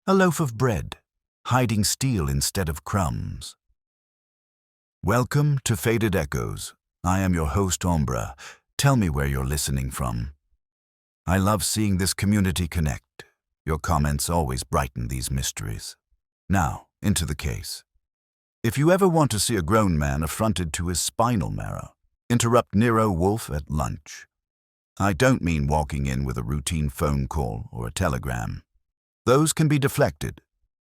A loaf of bread, hiding steel instead of crumbs. Welcome to Faded Echoes. I am your host, Ombra. Tell me where you're listening from. I love seeing this community connect. Your comments always brighten these mysteries. Now, into the case. If you ever want to see a grown man affronted to his spinal marrow, interrupt Nero Wolfe at lunch. I don't mean walking in with a routine phone call or a telegram. Those can be deflected,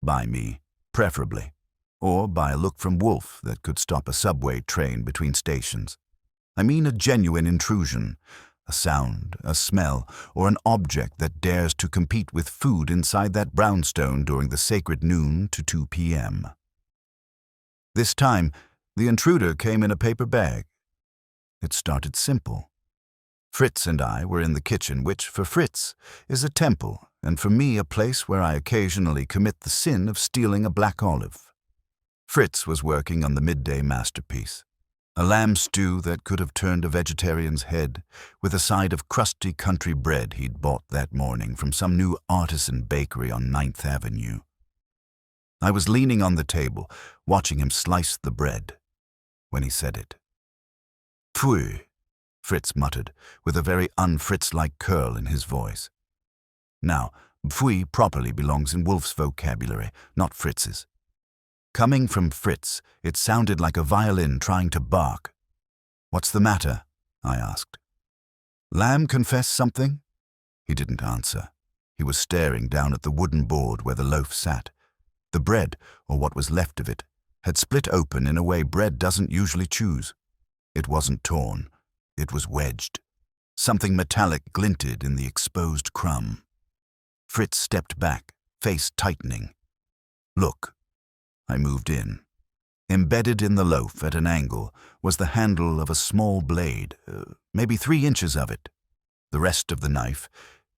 by me, preferably, or by a look from Wolfe that could stop a subway train between stations. I mean a genuine intrusion, a sound, a smell, or an object that dares to compete with food inside that brownstone during the sacred noon to 2 p.m. This time, the intruder came in a paper bag. It started simple. Fritz and I were in the kitchen, which, for Fritz, is a temple, and for me a place where I occasionally commit the sin of stealing a black olive. Fritz was working on the midday masterpiece, a lamb stew that could have turned a vegetarian's head, with a side of crusty country bread he'd bought that morning from some new artisan bakery on 9th Avenue. I was leaning on the table, watching him slice the bread, when he said it. "Pfui," Fritz muttered, with a very un-Fritz-like curl in his voice. Now, pfui properly belongs in Wolfe's vocabulary, not Fritz's. Coming from Fritz, it sounded like a violin trying to bark. "What's the matter?" I asked. "Lamb confess something?" He didn't answer. He was staring down at the wooden board where the loaf sat. The bread, or what was left of it, had split open in a way bread doesn't usually choose. It wasn't torn. It was wedged. Something metallic glinted in the exposed crumb. Fritz stepped back, face tightening. "Look." I moved in. Embedded in the loaf at an angle was the handle of a small blade, maybe 3 inches of it. The rest of the knife,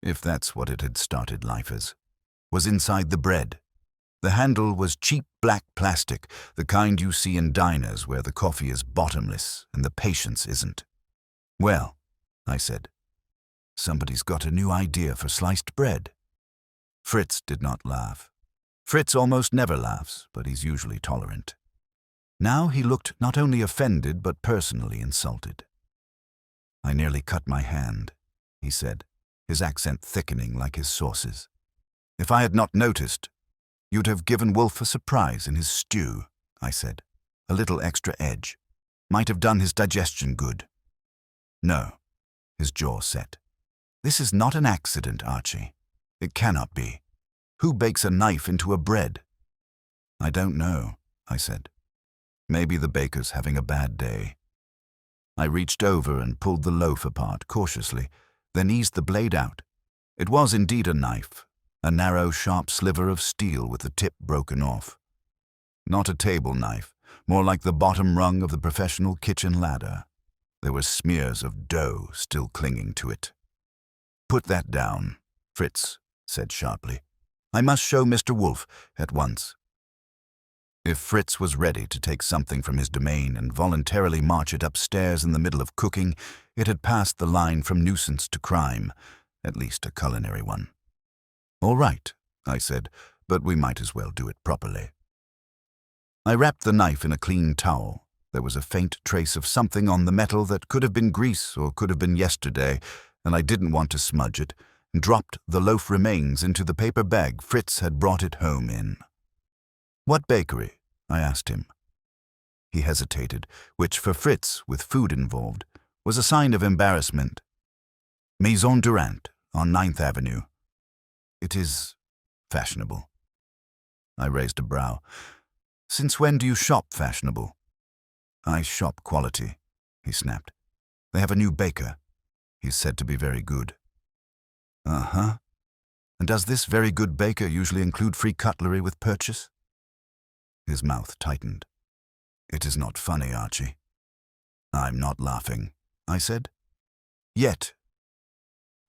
if that's what it had started life as, was inside the bread. The handle was cheap black plastic, the kind you see in diners where the coffee is bottomless and the patience isn't. "Well," I said, "somebody's got a new idea for sliced bread." Fritz did not laugh. Fritz almost never laughs, but he's usually tolerant. Now he looked not only offended but personally insulted. "I nearly cut my hand," he said, his accent thickening like his sauces. "If I had not noticed, you'd have given Wolfe a surprise in his stew," I said. "A little extra edge. Might have done his digestion good." "No," his jaw set. "This is not an accident, Archie. It cannot be. Who bakes a knife into a bread?" "I don't know," I said. "Maybe the baker's having a bad day." I reached over and pulled the loaf apart cautiously, then eased the blade out. It was indeed a knife, a narrow, sharp sliver of steel with the tip broken off. Not a table knife, more like the bottom rung of the professional kitchen ladder. There were smears of dough still clinging to it. "Put that down," Fritz said sharply. "I must show Mr. Wolfe at once." If Fritz was ready to take something from his domain and voluntarily march it upstairs in the middle of cooking, it had passed the line from nuisance to crime, at least a culinary one. "All right," I said, "but we might as well do it properly." I wrapped the knife in a clean towel. There was a faint trace of something on the metal that could have been grease or could have been yesterday, and I didn't want to smudge it, and dropped the loaf remains into the paper bag Fritz had brought it home in. "What bakery?" I asked him. He hesitated, which for Fritz, with food involved, was a sign of embarrassment. "Maison Durant, on 9th Avenue. It is fashionable." I raised a brow. "Since when do you shop fashionable?" "I shop quality," he snapped. "They have a new baker. He's said to be very good." "Uh-huh. And does this very good baker usually include free cutlery with purchase?" His mouth tightened. "It is not funny, Archie." "I'm not laughing," I said. "Yet."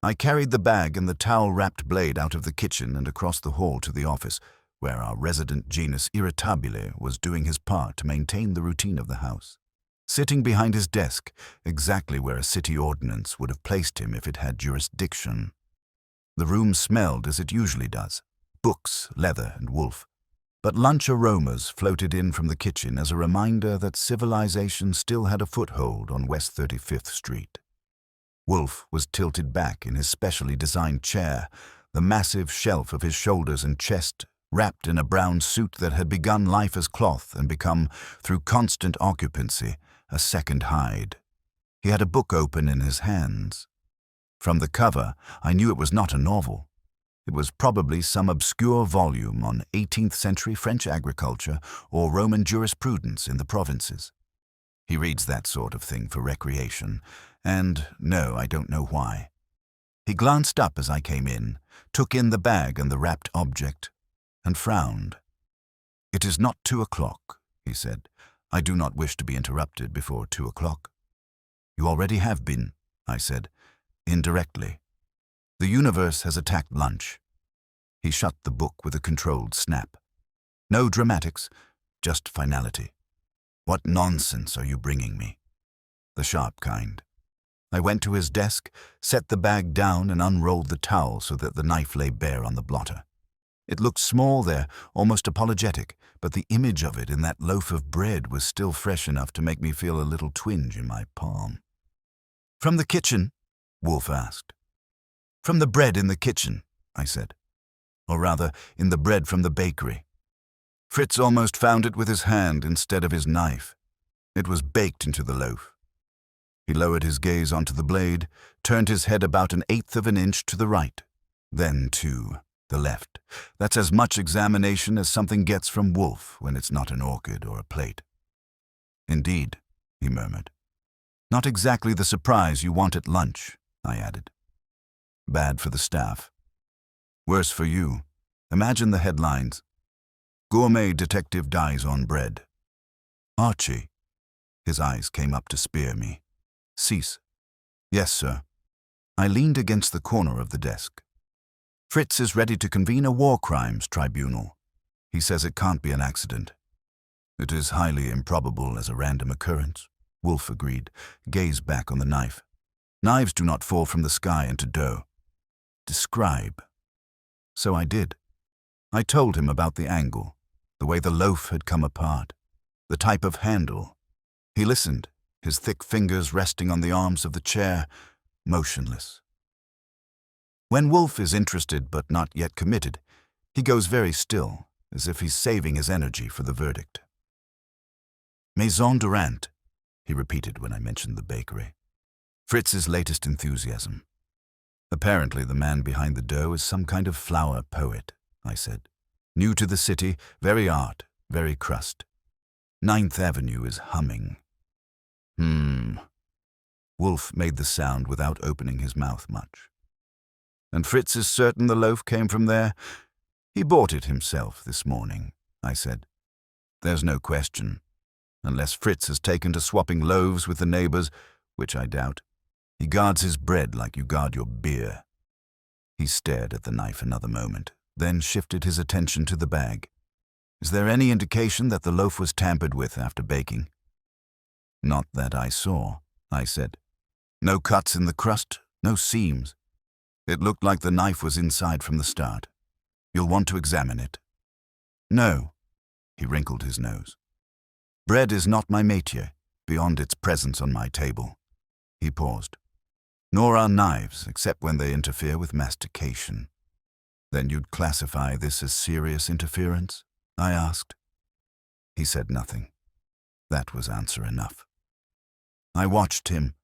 I carried the bag and the towel-wrapped blade out of the kitchen and across the hall to the office, where our resident genus irritabile was doing his part to maintain the routine of the house. Sitting behind his desk, exactly where a city ordinance would have placed him if it had jurisdiction. The room smelled as it usually does, books, leather, and Wolfe. But lunch aromas floated in from the kitchen as a reminder that civilization still had a foothold on West 35th Street. Wolfe was tilted back in his specially designed chair, the massive shelf of his shoulders and chest wrapped in a brown suit that had begun life as cloth and become, through constant occupancy, a second hide. He had a book open in his hands. From the cover, I knew it was not a novel. It was probably some obscure volume on 18th century French agriculture or Roman jurisprudence in the provinces. He reads that sort of thing for recreation, and no, I don't know why. He glanced up as I came in, took in the bag and the wrapped object, and frowned. "It is not 2 o'clock," he said. "I do not wish to be interrupted before 2 o'clock." "You already have been," I said, indirectly. "The universe has attacked lunch." He shut the book with a controlled snap. "No dramatics, just finality. What nonsense are you bringing me?" "The sharp kind." I went to his desk, set the bag down and unrolled the towel so that the knife lay bare on the blotter. It looked small there, almost apologetic, but the image of it in that loaf of bread was still fresh enough to make me feel a little twinge in my palm. "From the kitchen?" Wolfe asked. "From the bread in the kitchen," I said. "Or rather, in the bread from the bakery. Fritz almost found it with his hand instead of his knife. It was baked into the loaf." He lowered his gaze onto the blade, turned his head about 1/8 of an inch to the right, then to the left. That's as much examination as something gets from Wolfe when it's not an orchid or a plate. "Indeed," he murmured. "Not exactly the surprise you want at lunch," I added. "Bad for the staff. Worse for you. Imagine the headlines. Gourmet detective dies on bread. Archie." His eyes came up to spear me. "Cease." "Yes, sir." I leaned against the corner of the desk. "Fritz is ready to convene a war crimes tribunal. He says it can't be an accident." "It is highly improbable as a random occurrence," Wolfe agreed, gaze back on the knife. "Knives do not fall from the sky into dough." "Describe." So I did. I told him about the angle, the way the loaf had come apart, the type of handle. He listened, his thick fingers resting on the arms of the chair, motionless. When Wolfe is interested but not yet committed, he goes very still, as if he's saving his energy for the verdict. "Maison Durant," he repeated when I mentioned the bakery. "Fritz's latest enthusiasm. Apparently the man behind the dough is some kind of flower poet," I said. "New to the city, very art, very crust. 9th Avenue is humming." Wolfe made the sound without opening his mouth much. "And Fritz is certain the loaf came from there? He bought it himself this morning," I said. "There's no question. Unless Fritz has taken to swapping loaves with the neighbors, which I doubt. He guards his bread like you guard your beer." He stared at the knife another moment, then shifted his attention to the bag. "Is there any indication that the loaf was tampered with after baking?" "Not that I saw," I said. "No cuts in the crust, no seams. It looked like the knife was inside from the start. You'll want to examine it." "No." He wrinkled his nose. "Bread is not my métier, beyond its presence on my table." He paused. "Nor are knives, except when they interfere with mastication." "Then you'd classify this as serious interference?" I asked. He said nothing. That was answer enough. I watched him,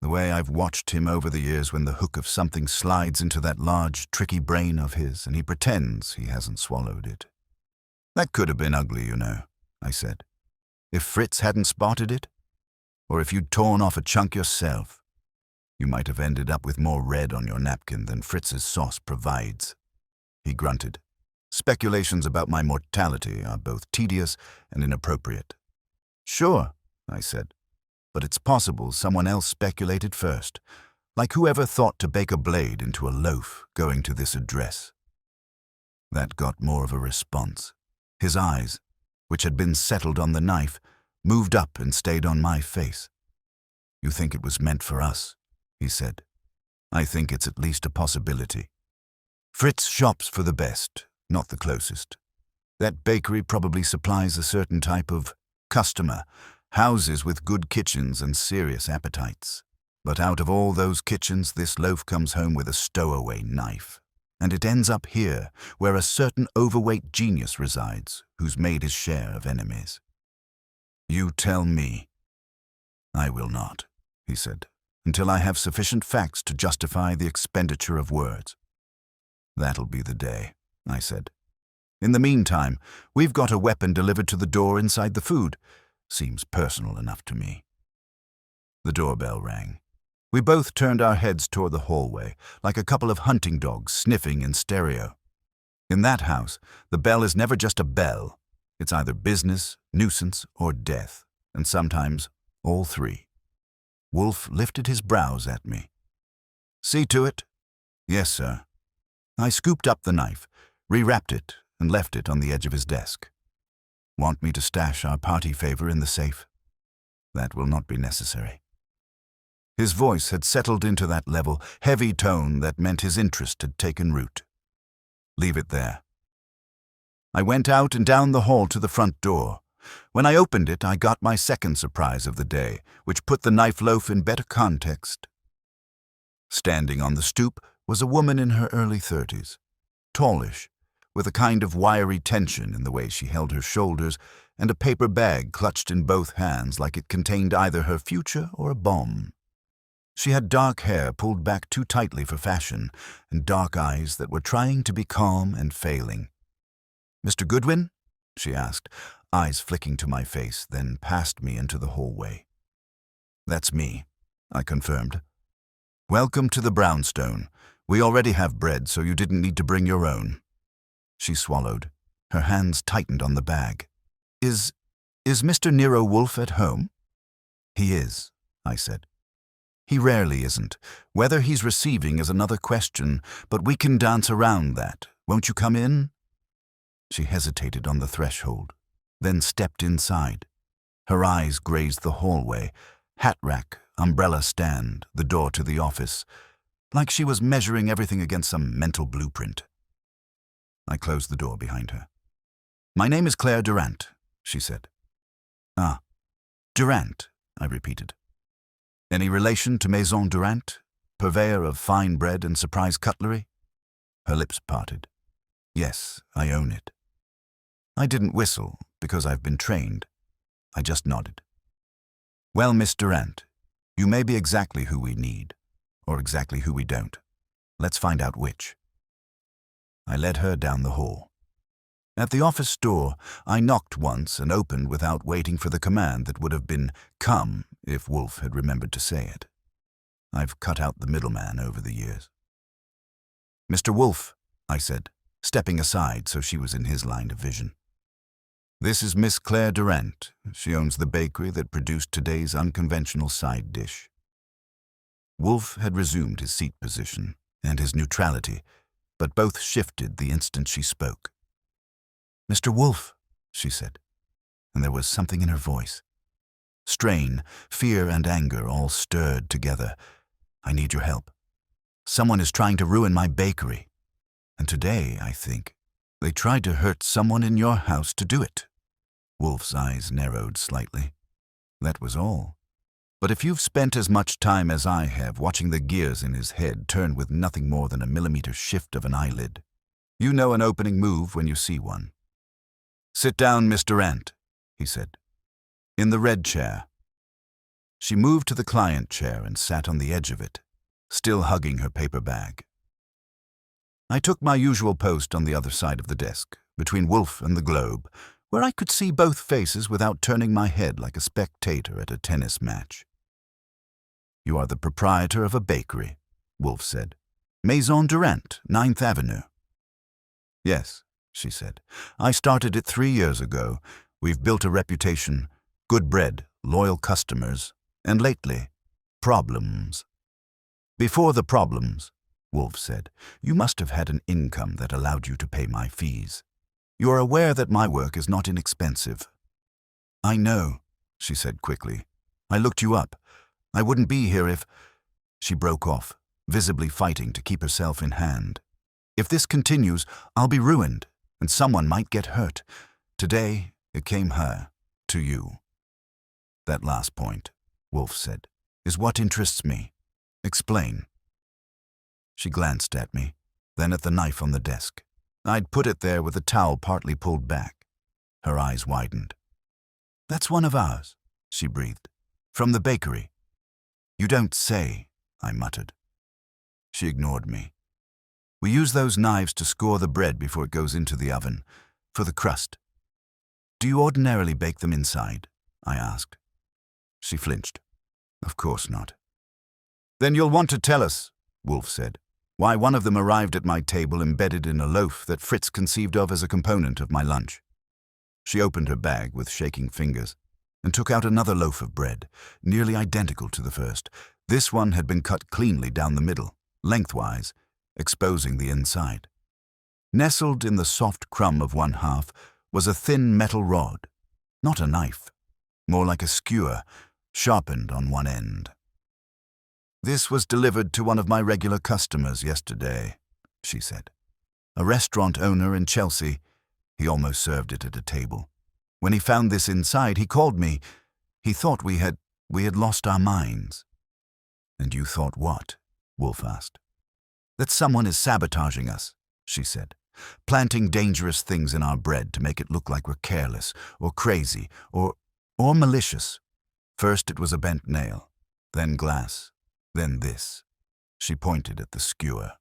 the way I've watched him over the years when the hook of something slides into that large, tricky brain of his and he pretends he hasn't swallowed it. "That could have been ugly, you know," I said. "If Fritz hadn't spotted it, or if you'd torn off a chunk yourself, you might have ended up with more red on your napkin than Fritz's sauce provides." He grunted. "Speculations about my mortality are both tedious and inappropriate." "Sure," I said, "but it's possible someone else speculated first, like whoever thought to bake a blade into a loaf going to this address." That got more of a response. His eyes, which had been settled on the knife, moved up and stayed on my face. "You think it was meant for us?" he said. "I think it's at least a possibility. Fritz shops for the best, Not the closest. That bakery probably supplies a certain type of customer, houses with good kitchens and serious appetites. But out of all those kitchens, this loaf comes home with a stowaway knife. And it ends up here, where a certain overweight genius resides, who's made his share of enemies. You tell me. I will not, he said, until I have sufficient facts to justify the expenditure of words. That'll be the day, I said. In the meantime, we've got a weapon delivered to the door inside the food. Seems personal enough to me. The doorbell rang. We both turned our heads toward the hallway, like a couple of hunting dogs sniffing in stereo. In that house, the bell is never just a bell. It's either business, nuisance, or death, and sometimes all three. Wolfe lifted his brows at me. See to it? Yes, sir. I scooped up the knife, rewrapped it, and left it on the edge of his desk. Want me to stash our party favor in the safe? That will not be necessary. His voice had settled into that level, heavy tone that meant his interest had taken root. Leave it there. I went out and down the hall to the front door. When I opened it, I got my second surprise of the day, which put the knife loaf in better context. Standing on the stoop was a woman in her early 30s, tallish, with a kind of wiry tension in the way she held her shoulders and a paper bag clutched in both hands like it contained either her future or a bomb. She had dark hair pulled back too tightly for fashion and dark eyes that were trying to be calm and failing. "Mr. Goodwin?" she asked, eyes flicking to my face, then past me into the hallway. "That's me," I confirmed. "Welcome to the brownstone. We already have bread, so you didn't need to bring your own." She swallowed. Her hands tightened on the bag. Is Mr. Nero Wolfe at home?" "He is," I said. "He rarely isn't. Whether he's receiving is another question, but we can dance around that. Won't you come in?" She hesitated on the threshold, then stepped inside. Her eyes grazed the hallway, hat rack, umbrella stand, the door to the office, like she was measuring everything against some mental blueprint. I closed the door behind her. "My name is Claire Durant," she said. "Ah, Durant," I repeated. "Any relation to Maison Durant, purveyor of fine bread and surprise cutlery?" Her lips parted. "Yes, I own it." I didn't whistle, because I've been trained. I just nodded. "Well, Miss Durant, you may be exactly who we need, or exactly who we don't. Let's find out which." I led her down the hall. At the office door, I knocked once and opened without waiting for the command that would have been "come" if Wolfe had remembered to say it. I've cut out the middleman over the years. "Mr. Wolfe," I said, stepping aside so she was in his line of vision. "This is Miss Claire Durant. She owns the bakery that produced today's unconventional side dish." Wolfe had resumed his seat position and his neutrality, but both shifted the instant she spoke. "Mr. Wolfe," she said, and there was something in her voice. Strain, fear, and anger all stirred together. "I need your help. Someone is trying to ruin my bakery. And today, I think, they tried to hurt someone in your house to do it." Wolfe's eyes narrowed slightly. That was all. But if you've spent as much time as I have watching the gears in his head turn with nothing more than a millimeter shift of an eyelid, you know an opening move when you see one. "Sit down, Miss Durant," he said. "In the red chair." She moved to the client chair and sat on the edge of it, still hugging her paper bag. I took my usual post on the other side of the desk, between Wolfe and the globe, where I could see both faces without turning my head like a spectator at a tennis match. "You are the proprietor of a bakery," Wolfe said. "Maison Durant, 9th Avenue. "Yes," she said. "I started it 3 years ago. We've built a reputation, good bread, loyal customers, and lately, problems." "Before the problems," Wolfe said, "you must have had an income that allowed you to pay my fees. You are aware that my work is not inexpensive." "I know," she said quickly. "I looked you up. I wouldn't be here if—" She broke off, visibly fighting to keep herself in hand. "If this continues, I'll be ruined. and someone might get hurt. Today, it came her, to you. That last point, Wolfe said, is what interests me. Explain. She glanced at me, then at the knife on the desk. I'd put it there with the towel partly pulled back. Her eyes widened. That's one of ours, she breathed. From the bakery. You don't say, I muttered. She ignored me. We use those knives to score the bread before it goes into the oven, for the crust. Do you ordinarily bake them inside? I asked. She flinched. Of course not. Then you'll want to tell us, Wolfe said, why one of them arrived at my table embedded in a loaf that Fritz conceived of as a component of my lunch. She opened her bag with shaking fingers and took out another loaf of bread, nearly identical to the first. This one had been cut cleanly down the middle, lengthwise, exposing the inside. Nestled in the soft crumb of one half was a thin metal rod, not a knife, more like a skewer, sharpened on one end. This was delivered to one of my regular customers yesterday, she said. A restaurant owner in Chelsea. He almost served it at a table. When he found this inside, he called me. He thought we had lost our minds. And you thought what? Wolfe asked. That someone is sabotaging us, she said, planting dangerous things in our bread to make it look like we're careless or crazy or malicious. First it was a bent nail, then glass, then this. She pointed at the skewer.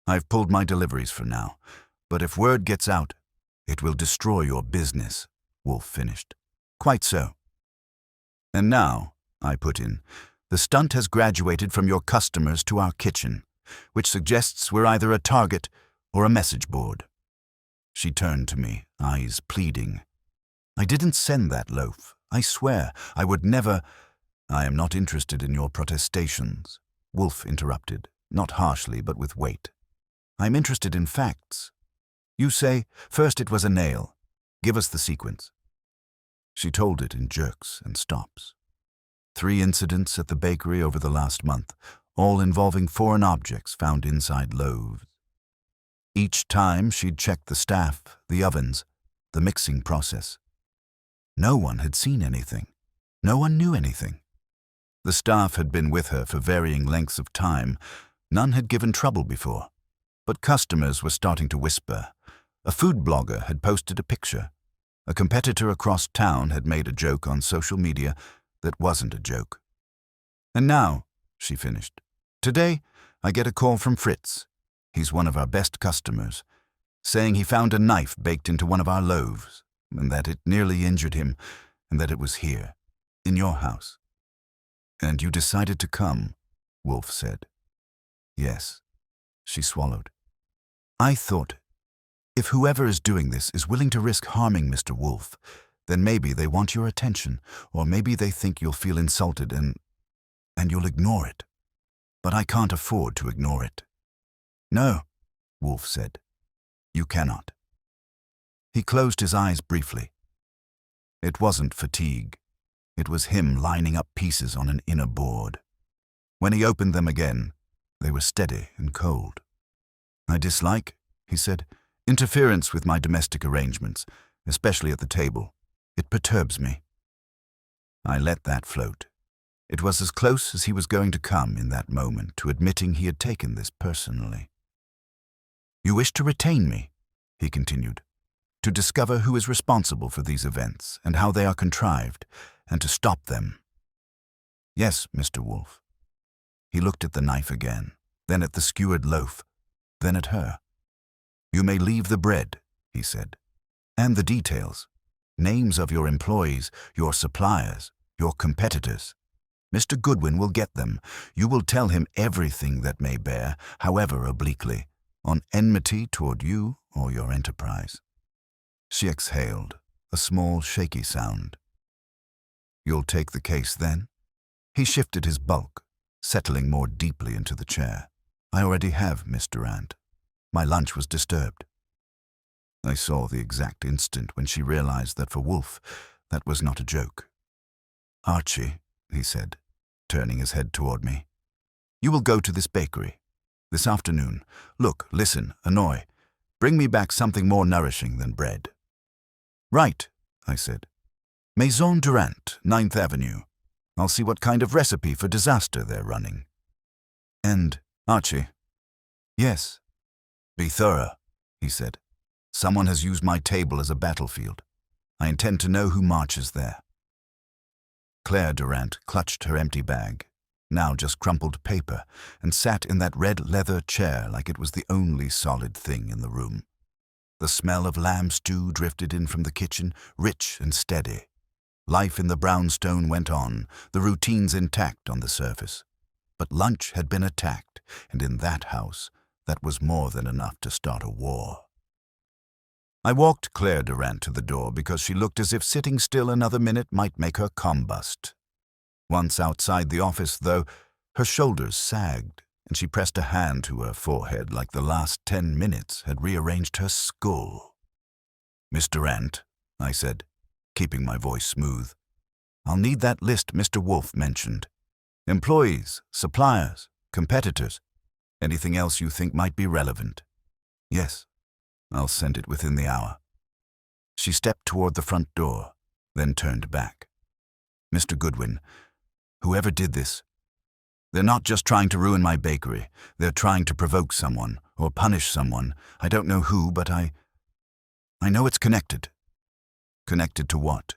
I've pulled my deliveries for now, but if word gets out, it will destroy your business, Wolfe finished. Quite so. And now, I put in, the stunt has graduated from your customers to our kitchen, which suggests we're either a target or a message board. She turned to me, eyes pleading. I didn't send that loaf. I swear, I would never. I am not interested in your protestations, Wolfe interrupted, not harshly but with weight. I'm interested in facts. You say, first it was a nail. Give us the sequence. She told it in jerks and stops. 3 incidents at the bakery over the last month, all involving foreign objects found inside loaves. Each time she'd checked the staff, the ovens, the mixing process. No one had seen anything. No one knew anything. The staff had been with her for varying lengths of time. None had given trouble before. But customers were starting to whisper. A food blogger had posted a picture. A competitor across town had made a joke on social media that wasn't a joke. And now, she finished, today I get a call from Fritz. He's one of our best customers, saying he found a knife baked into one of our loaves, and that it nearly injured him, and that it was here, in your house. And you decided to come, Wolfe said. Yes, she swallowed. I thought, if whoever is doing this is willing to risk harming Mr. Wolfe, then maybe they want your attention, or maybe they think you'll feel insulted and you'll ignore it. But I can't afford to ignore it. No, Wolfe said. You cannot. He closed his eyes briefly. It wasn't fatigue. It was him lining up pieces on an inner board. When he opened them again, they were steady and cold. I dislike, he said, interference with my domestic arrangements, especially at the table. It perturbs me. I let that float. It was as close as he was going to come in that moment to admitting he had taken this personally. You wish to retain me, he continued, to discover who is responsible for these events and how they are contrived, and to stop them. Yes, Mr. Wolfe. He looked at the knife again, then at the skewered loaf, then at her. You may leave the bread, he said, and the details, names of your employees, your suppliers, your competitors. Mr. Goodwin will get them. You will tell him everything that may bear, however obliquely, on enmity toward you or your enterprise. She exhaled, a small, shaky sound. You'll take the case then? He shifted his bulk, settling more deeply into the chair. I already have, Miss Durant. My lunch was disturbed. I saw the exact instant when she realized that for Wolfe, that was not a joke. Archie, he said, turning his head toward me, you will go to this bakery. This afternoon. Look, listen, annoy. Bring me back something more nourishing than bread." "Right," I said. "Maison Durant, 9th Avenue. I'll see what kind of recipe for disaster they're running." "And, Archie." "Yes." "Be thorough," he said. "Someone has used my table as a battlefield. I intend to know who marches there." Claire Durant clutched her empty bag, now just crumpled paper, and sat in that red leather chair like it was the only solid thing in the room. The smell of lamb stew drifted in from the kitchen, rich and steady. Life in the brownstone went on, the routines intact on the surface. But lunch had been attacked, and in that house, that was more than enough to start a war. I walked Claire Durant to the door because she looked as if sitting still another minute might make her combust. Once outside the office, though, her shoulders sagged, and she pressed a hand to her forehead like the last 10 minutes had rearranged her skull. "Miss Durant," I said, keeping my voice smooth, "I'll need that list Mr. Wolfe mentioned. Employees, suppliers, competitors, anything else you think might be relevant." "Yes, I'll send it within the hour." She stepped toward the front door, then turned back. "Mr. Goodwin, whoever did this, they're not just trying to ruin my bakery. They're trying to provoke someone or punish someone. I don't know who, but I know it's connected." "Connected to what?"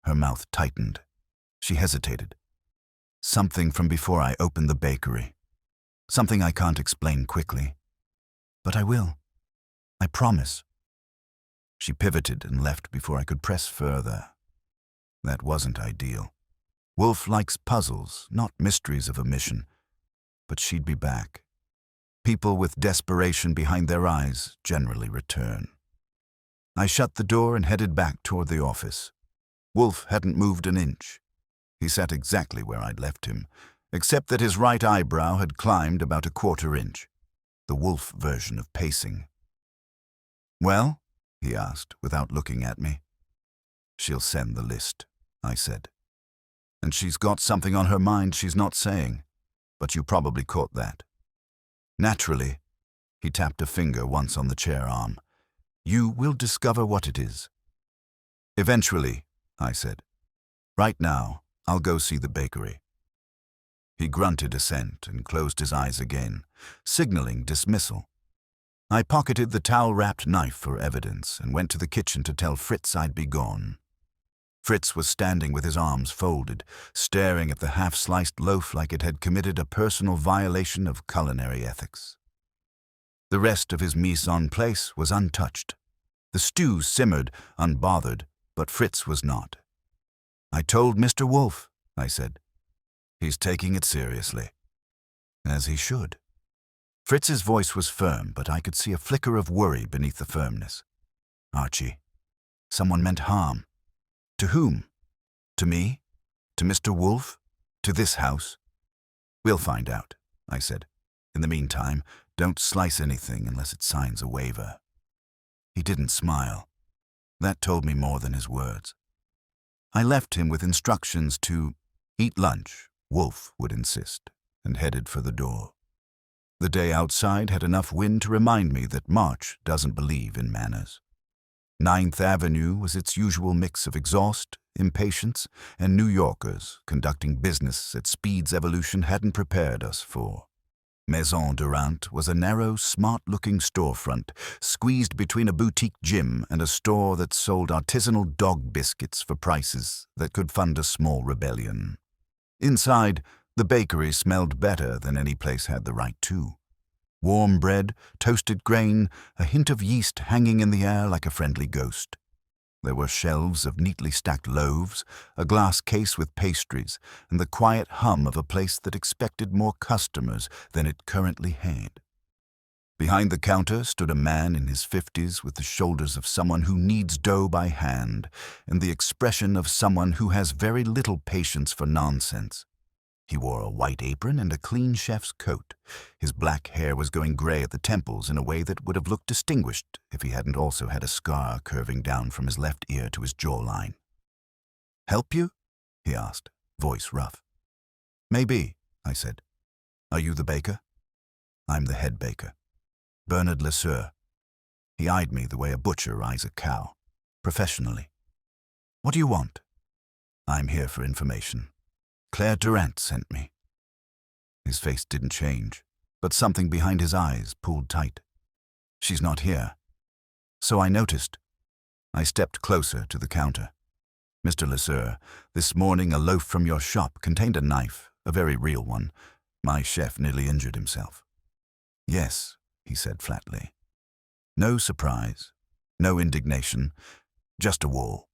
Her mouth tightened. She hesitated. "Something from before I opened the bakery. Something I can't explain quickly. But I will. I promise." She pivoted and left before I could press further. That wasn't ideal. Wolfe likes puzzles, not mysteries of a mission. But she'd be back. People with desperation behind their eyes generally return. I shut the door and headed back toward the office. Wolfe hadn't moved an inch. He sat exactly where I'd left him, except that his right eyebrow had climbed about a 1/4 inch, the Wolfe version of pacing. "Well?" he asked, without looking at me. "She'll send the list," I said. "And she's got something on her mind she's not saying, but you probably caught that." "Naturally," he tapped a finger once on the chair arm, "you will discover what it is." "Eventually," I said. "Right now, I'll go see the bakery." He grunted assent and closed his eyes again, signaling dismissal. I pocketed the towel-wrapped knife for evidence and went to the kitchen to tell Fritz I'd be gone. Fritz was standing with his arms folded, staring at the half-sliced loaf like it had committed a personal violation of culinary ethics. The rest of his mise en place was untouched. The stew simmered, unbothered, but Fritz was not. "I told Mr. Wolfe," I said. "He's taking it seriously." As he should. Fritz's voice was firm, but I could see a flicker of worry beneath the firmness. "Archie, someone meant harm. To whom? To me? To Mr. Wolfe? To this house?" "We'll find out," I said. "In the meantime, don't slice anything unless it signs a waiver." He didn't smile. That told me more than his words. I left him with instructions to eat lunch, Wolfe would insist, and headed for the door. The day outside had enough wind to remind me that March doesn't believe in manners. 9th Avenue was its usual mix of exhaust, impatience, and New Yorkers conducting business at speeds evolution hadn't prepared us for. Maison Durant was a narrow, smart-looking storefront, squeezed between a boutique gym and a store that sold artisanal dog biscuits for prices that could fund a small rebellion. Inside, the bakery smelled better than any place had the right to. Warm bread, toasted grain, a hint of yeast hanging in the air like a friendly ghost. There were shelves of neatly stacked loaves, a glass case with pastries, and the quiet hum of a place that expected more customers than it currently had. Behind the counter stood a man in his 50s with the shoulders of someone who kneads dough by hand and the expression of someone who has very little patience for nonsense. He wore a white apron and a clean chef's coat. His black hair was going gray at the temples in a way that would have looked distinguished if he hadn't also had a scar curving down from his left ear to his jawline. "Help you?" he asked, voice rough. "Maybe," I said. "Are you the baker?" "I'm the head baker. Bernard Lesueur." He eyed me the way a butcher eyes a cow, professionally. "What do you want?" "I'm here for information. Claire Durant sent me." His face didn't change, but something behind his eyes pulled tight. "She's not here." So I noticed. I stepped closer to the counter. "Mr. LeSueur, this morning a loaf from your shop contained a knife, a very real one. My chef nearly injured himself." "Yes," he said flatly. No surprise, no indignation, just a wall.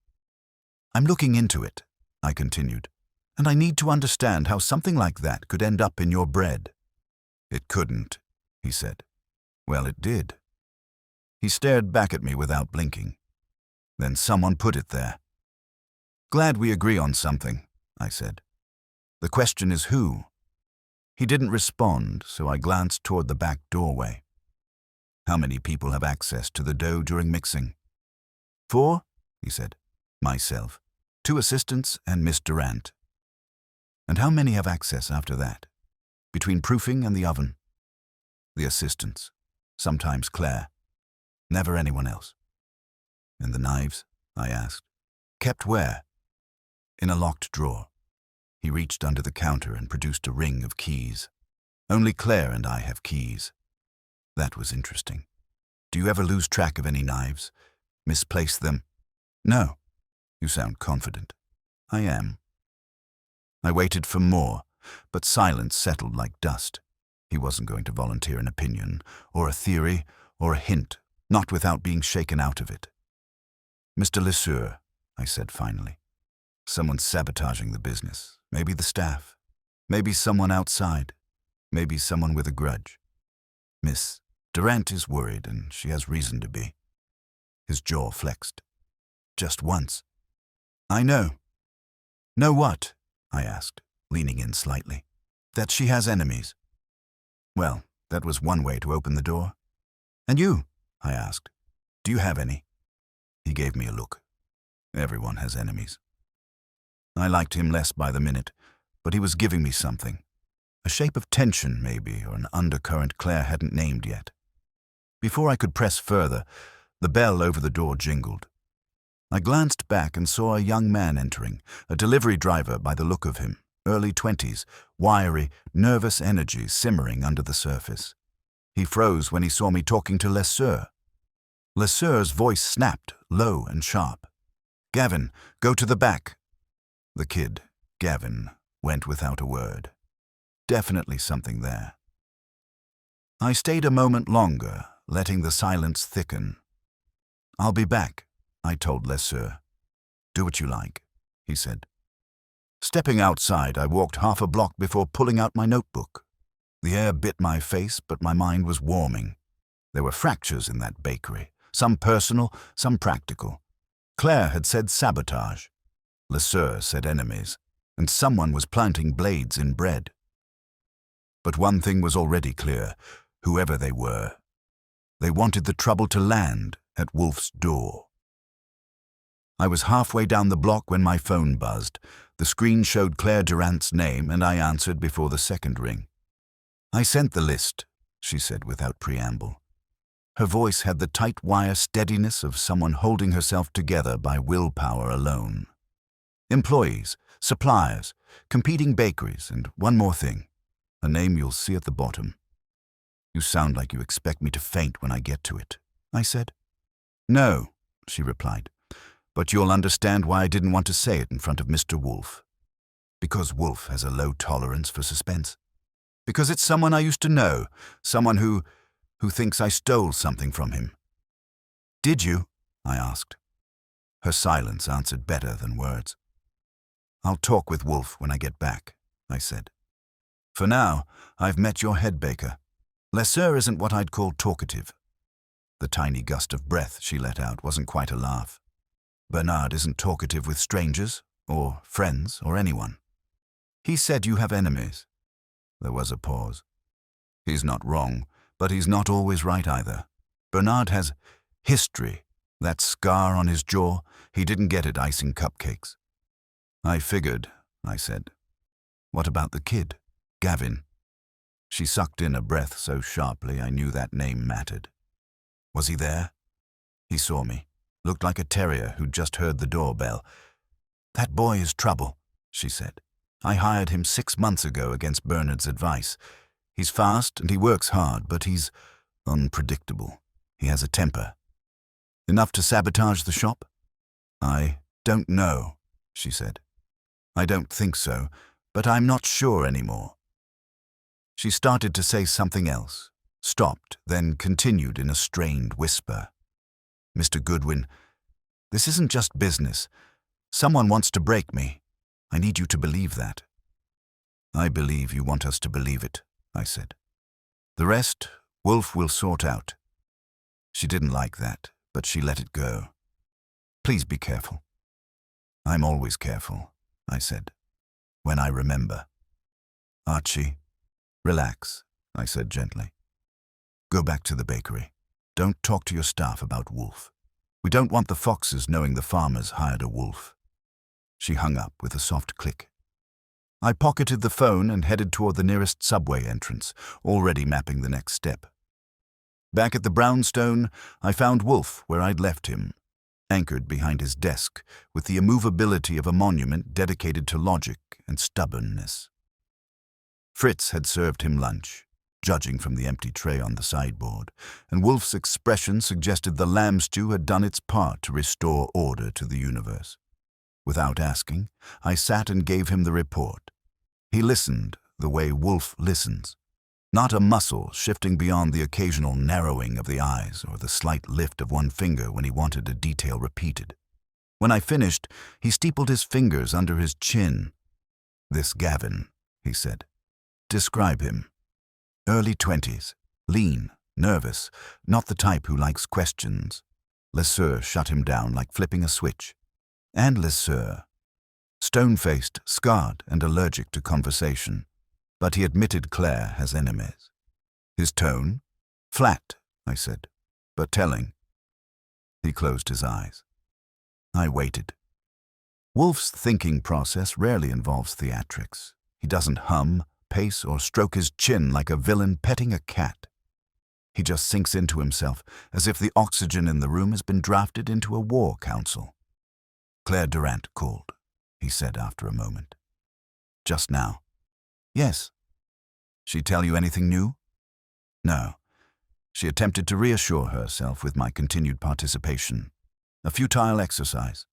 "I'm looking into it," I continued, "and I need to understand how something like that could end up in your bread." "It couldn't," he said. "Well, it did." He stared back at me without blinking. "Then someone put it there." "Glad we agree on something," I said. "The question is who?" He didn't respond, so I glanced toward the back doorway. "How many people have access to the dough during mixing?" "4," he said. "Myself, 2 assistants, and Miss Durant." "And how many have access after that, between proofing and the oven?" "The assistants, sometimes Claire. Never anyone else." "And the knives?" I asked. "Kept where?" "In a locked drawer." He reached under the counter and produced a ring of keys. "Only Claire and I have keys." That was interesting. "Do you ever lose track of any knives? Misplace them?" "No." "You sound confident." "I am." I waited for more, but silence settled like dust. He wasn't going to volunteer an opinion, or a theory, or a hint, not without being shaken out of it. "Mr. LeSueur," I said finally, "someone's sabotaging the business. Maybe the staff. Maybe someone outside. Maybe someone with a grudge. Miss Durant is worried, and she has reason to be." His jaw flexed. "Just once." "I know." "Know what?" I asked, leaning in slightly. "That she has enemies." Well, that was one way to open the door. "And you?" I asked. "Do you have any?" He gave me a look. Everyone has enemies. I liked him less by the minute, but he was giving me something. A shape of tension, maybe, or an undercurrent Claire hadn't named yet. Before I could press further, the bell over the door jingled. I glanced back and saw a young man entering, a delivery driver by the look of him, early 20s, wiry, nervous energy simmering under the surface. He froze when he saw me talking to LeSueur. LeSueur's voice snapped, low and sharp. "Gavin, go to the back." The kid, Gavin, went without a word. Definitely something there. I stayed a moment longer, letting the silence thicken. "I'll be back," I told LeSueur. "Do what you like," he said. Stepping outside, I walked half a block before pulling out my notebook. The air bit my face, but my mind was warming. There were fractures in that bakery, some personal, some practical. Claire had said sabotage. LeSueur said enemies, and someone was planting blades in bread. But one thing was already clear, whoever they were. They wanted the trouble to land at Wolfe's door. I was halfway down the block when my phone buzzed. The screen showed Claire Durant's name, and I answered before the second ring. "I sent the list," she said without preamble. Her voice had the tight wire steadiness of someone holding herself together by willpower alone. "Employees, suppliers, competing bakeries, and one more thing. A name you'll see at the bottom." "You sound like you expect me to faint when I get to it," I said. "No," she replied, "but you'll understand why I didn't want to say it in front of Mr. Wolfe. Because Wolfe has a low tolerance for suspense. Because it's someone I used to know, someone who thinks I stole something from him." "Did you?" I asked. Her silence answered better than words. "I'll talk with Wolfe when I get back," I said. "For now, I've met your head baker. LeSueur isn't what I'd call talkative." The tiny gust of breath she let out wasn't quite a laugh. "Bernard isn't talkative with strangers, or friends, or anyone." "He said you have enemies." There was a pause. "He's not wrong, but he's not always right either. Bernard has history. That scar on his jaw, he didn't get it icing cupcakes." "I figured," I said. "What about the kid, Gavin?" She sucked in a breath so sharply I knew that name mattered. "Was he there?" He saw me. Looked like a terrier who'd just heard the doorbell. "That boy is trouble," she said. "I hired him 6 months ago against Bernard's advice. He's fast and he works hard, but he's unpredictable. He has a temper. Enough to sabotage the shop?" "I don't know," she said. "I don't think so, but I'm not sure anymore." She started to say something else, stopped, then continued in a strained whisper. "Mr. Goodwin, this isn't just business. Someone wants to break me. I need you to believe that." "I believe you want us to believe it," I said. "The rest, Wolfe will sort out." She didn't like that, but she let it go. "Please be careful." "I'm always careful," I said, "when I remember." "Archie, relax," I said gently. "Go back to the bakery. Don't talk to your staff about Wolfe. We don't want the foxes knowing the farmers hired a wolf." She hung up with a soft click. I pocketed the phone and headed toward the nearest subway entrance, already mapping the next step. Back at the brownstone, I found Wolfe where I'd left him, anchored behind his desk with the immovability of a monument dedicated to logic and stubbornness. Fritz had served him lunch, judging from the empty tray on the sideboard, and Wolfe's expression suggested the lamb stew had done its part to restore order to the universe. Without asking, I sat and gave him the report. He listened the way Wolfe listens, not a muscle shifting beyond the occasional narrowing of the eyes or the slight lift of one finger when he wanted a detail repeated. When I finished, he steepled his fingers under his chin. "This Gavin," he said. "Describe him." "Early 20s, lean, nervous, not the type who likes questions." Lesseur shut him down like flipping a switch. "And Lesseur. Stone-faced, scarred, and allergic to conversation. But he admitted Claire has enemies." "His tone?" "Flat," I said, "but telling." He closed his eyes. I waited. Wolfe's thinking process rarely involves theatrics. He doesn't hum, pace, or stroke his chin like a villain petting a cat. He just sinks into himself, as if the oxygen in the room has been drafted into a war council. "Claire Durant called," he said after a moment. "Just now." "Yes." "She tell you anything new?" "No." She attempted to reassure herself with my continued participation. A futile exercise.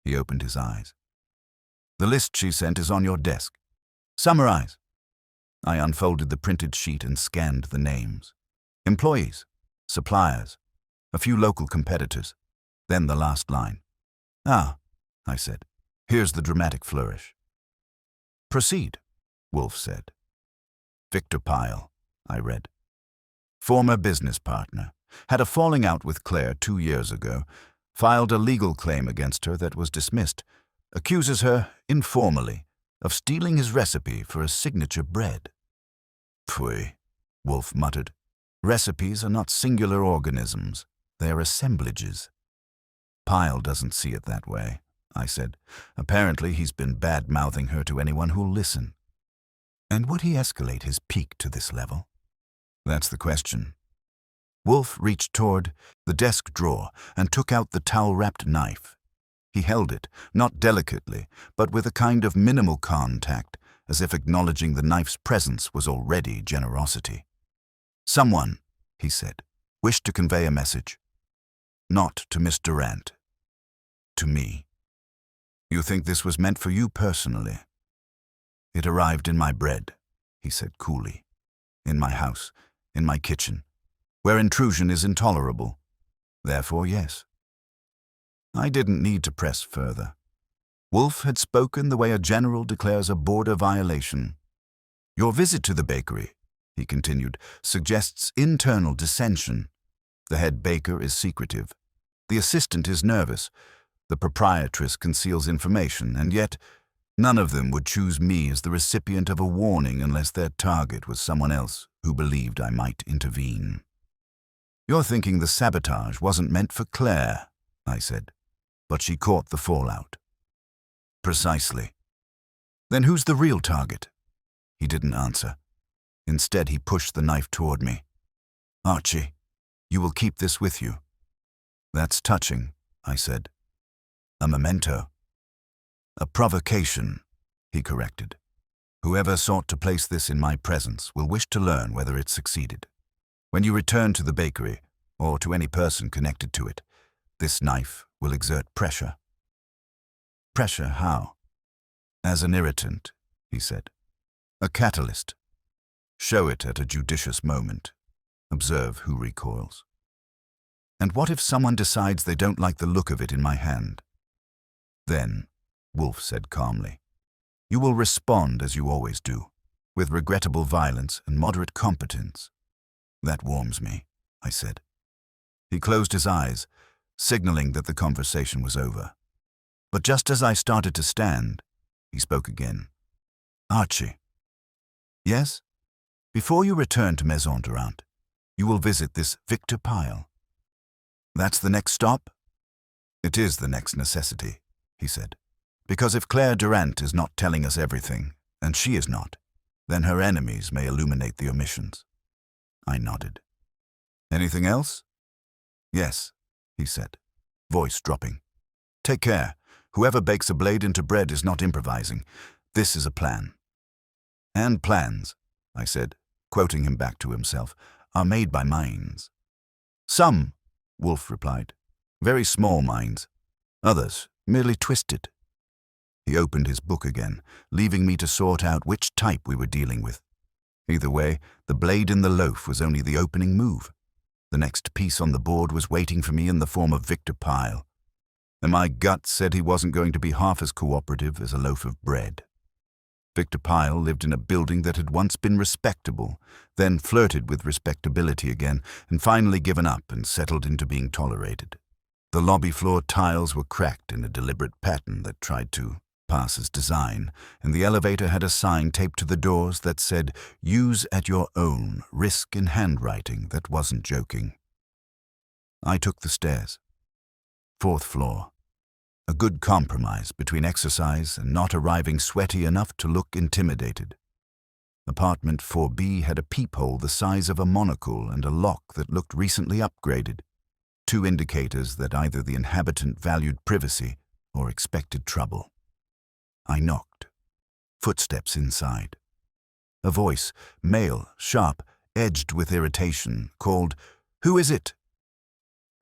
He opened his eyes. "The list she sent is on your desk. Summarize." I unfolded the printed sheet and scanned the names. Employees, suppliers, a few local competitors, then the last line. "Ah," I said. "Here's the dramatic flourish." "Proceed," Wolfe said. "Victor Pyle," I read. "Former business partner. Had a falling out with Claire 2 years ago. Filed a legal claim against her that was dismissed. Accuses her, informally, of stealing his recipe for a signature bread." "Pfui," Wolfe muttered. "Recipes are not singular organisms. They are assemblages." "Pyle doesn't see it that way," I said. "Apparently he's been bad-mouthing her to anyone who'll listen." "And would he escalate his pique to this level?" "That's the question." Wolfe reached toward the desk drawer and took out the towel-wrapped knife. He held it, not delicately, but with a kind of minimal contact, as if acknowledging the knife's presence was already generosity. "Someone," he said, "wished to convey a message. Not to Miss Durant. To me. You think this was meant for you personally?" "It arrived in my bread," he said coolly. "In my house, in my kitchen, where intrusion is intolerable. Therefore, yes." I didn't need to press further. Wolfe had spoken the way a general declares a border violation. "Your visit to the bakery," he continued, "suggests internal dissension. The head baker is secretive. The assistant is nervous. The proprietress conceals information, and yet none of them would choose me as the recipient of a warning unless their target was someone else who believed I might intervene." "You're thinking the sabotage wasn't meant for Claire," I said, "but she caught the fallout." "Precisely." "Then who's the real target?" He didn't answer. Instead, he pushed the knife toward me. "Archie, you will keep this with you." That's touching, I said. A memento. A provocation, he corrected. Whoever sought to place this in my presence will wish to learn whether it succeeded. When you return to the bakery, or to any person connected to it, this knife will exert pressure. Pressure how? As an irritant, he said. A catalyst. Show it at a judicious moment. Observe who recoils. And what if someone decides they don't like the look of it in my hand? Then, Wolfe said calmly, you will respond as you always do, with regrettable violence and moderate competence. That warms me, I said. He closed his eyes, signaling that the conversation was over. But just as I started to stand, he spoke again. Archie. Yes? Before you return to Maison Durant, you will visit this Victor Pyle. That's the next stop? It is the next necessity, he said. Because if Claire Durant is not telling us everything, and she is not, then her enemies may illuminate the omissions. I nodded. Anything else? Yes, he said, voice dropping. Take care. Whoever bakes a blade into bread is not improvising. This is a plan. And plans, I said, quoting him back to himself, are made by minds. Some, Wolfe replied. Very small minds. Others, merely twisted. He opened his book again, leaving me to sort out which type we were dealing with. Either way, the blade in the loaf was only the opening move. The next piece on the board was waiting for me in the form of Victor Pyle. And my gut said he wasn't going to be half as cooperative as a loaf of bread. Victor Pyle lived in a building that had once been respectable, then flirted with respectability again, and finally given up and settled into being tolerated. The lobby floor tiles were cracked in a deliberate pattern that tried to pass as design, and the elevator had a sign taped to the doors that said, "Use at your own risk," in handwriting that wasn't joking. I took the stairs. 4th floor. A good compromise between exercise and not arriving sweaty enough to look intimidated. Apartment 4B had a peephole the size of a monocle and a lock that looked recently upgraded. 2 indicators that either the inhabitant valued privacy or expected trouble. I knocked. Footsteps inside. A voice, male, sharp, edged with irritation, called, "Who is it?"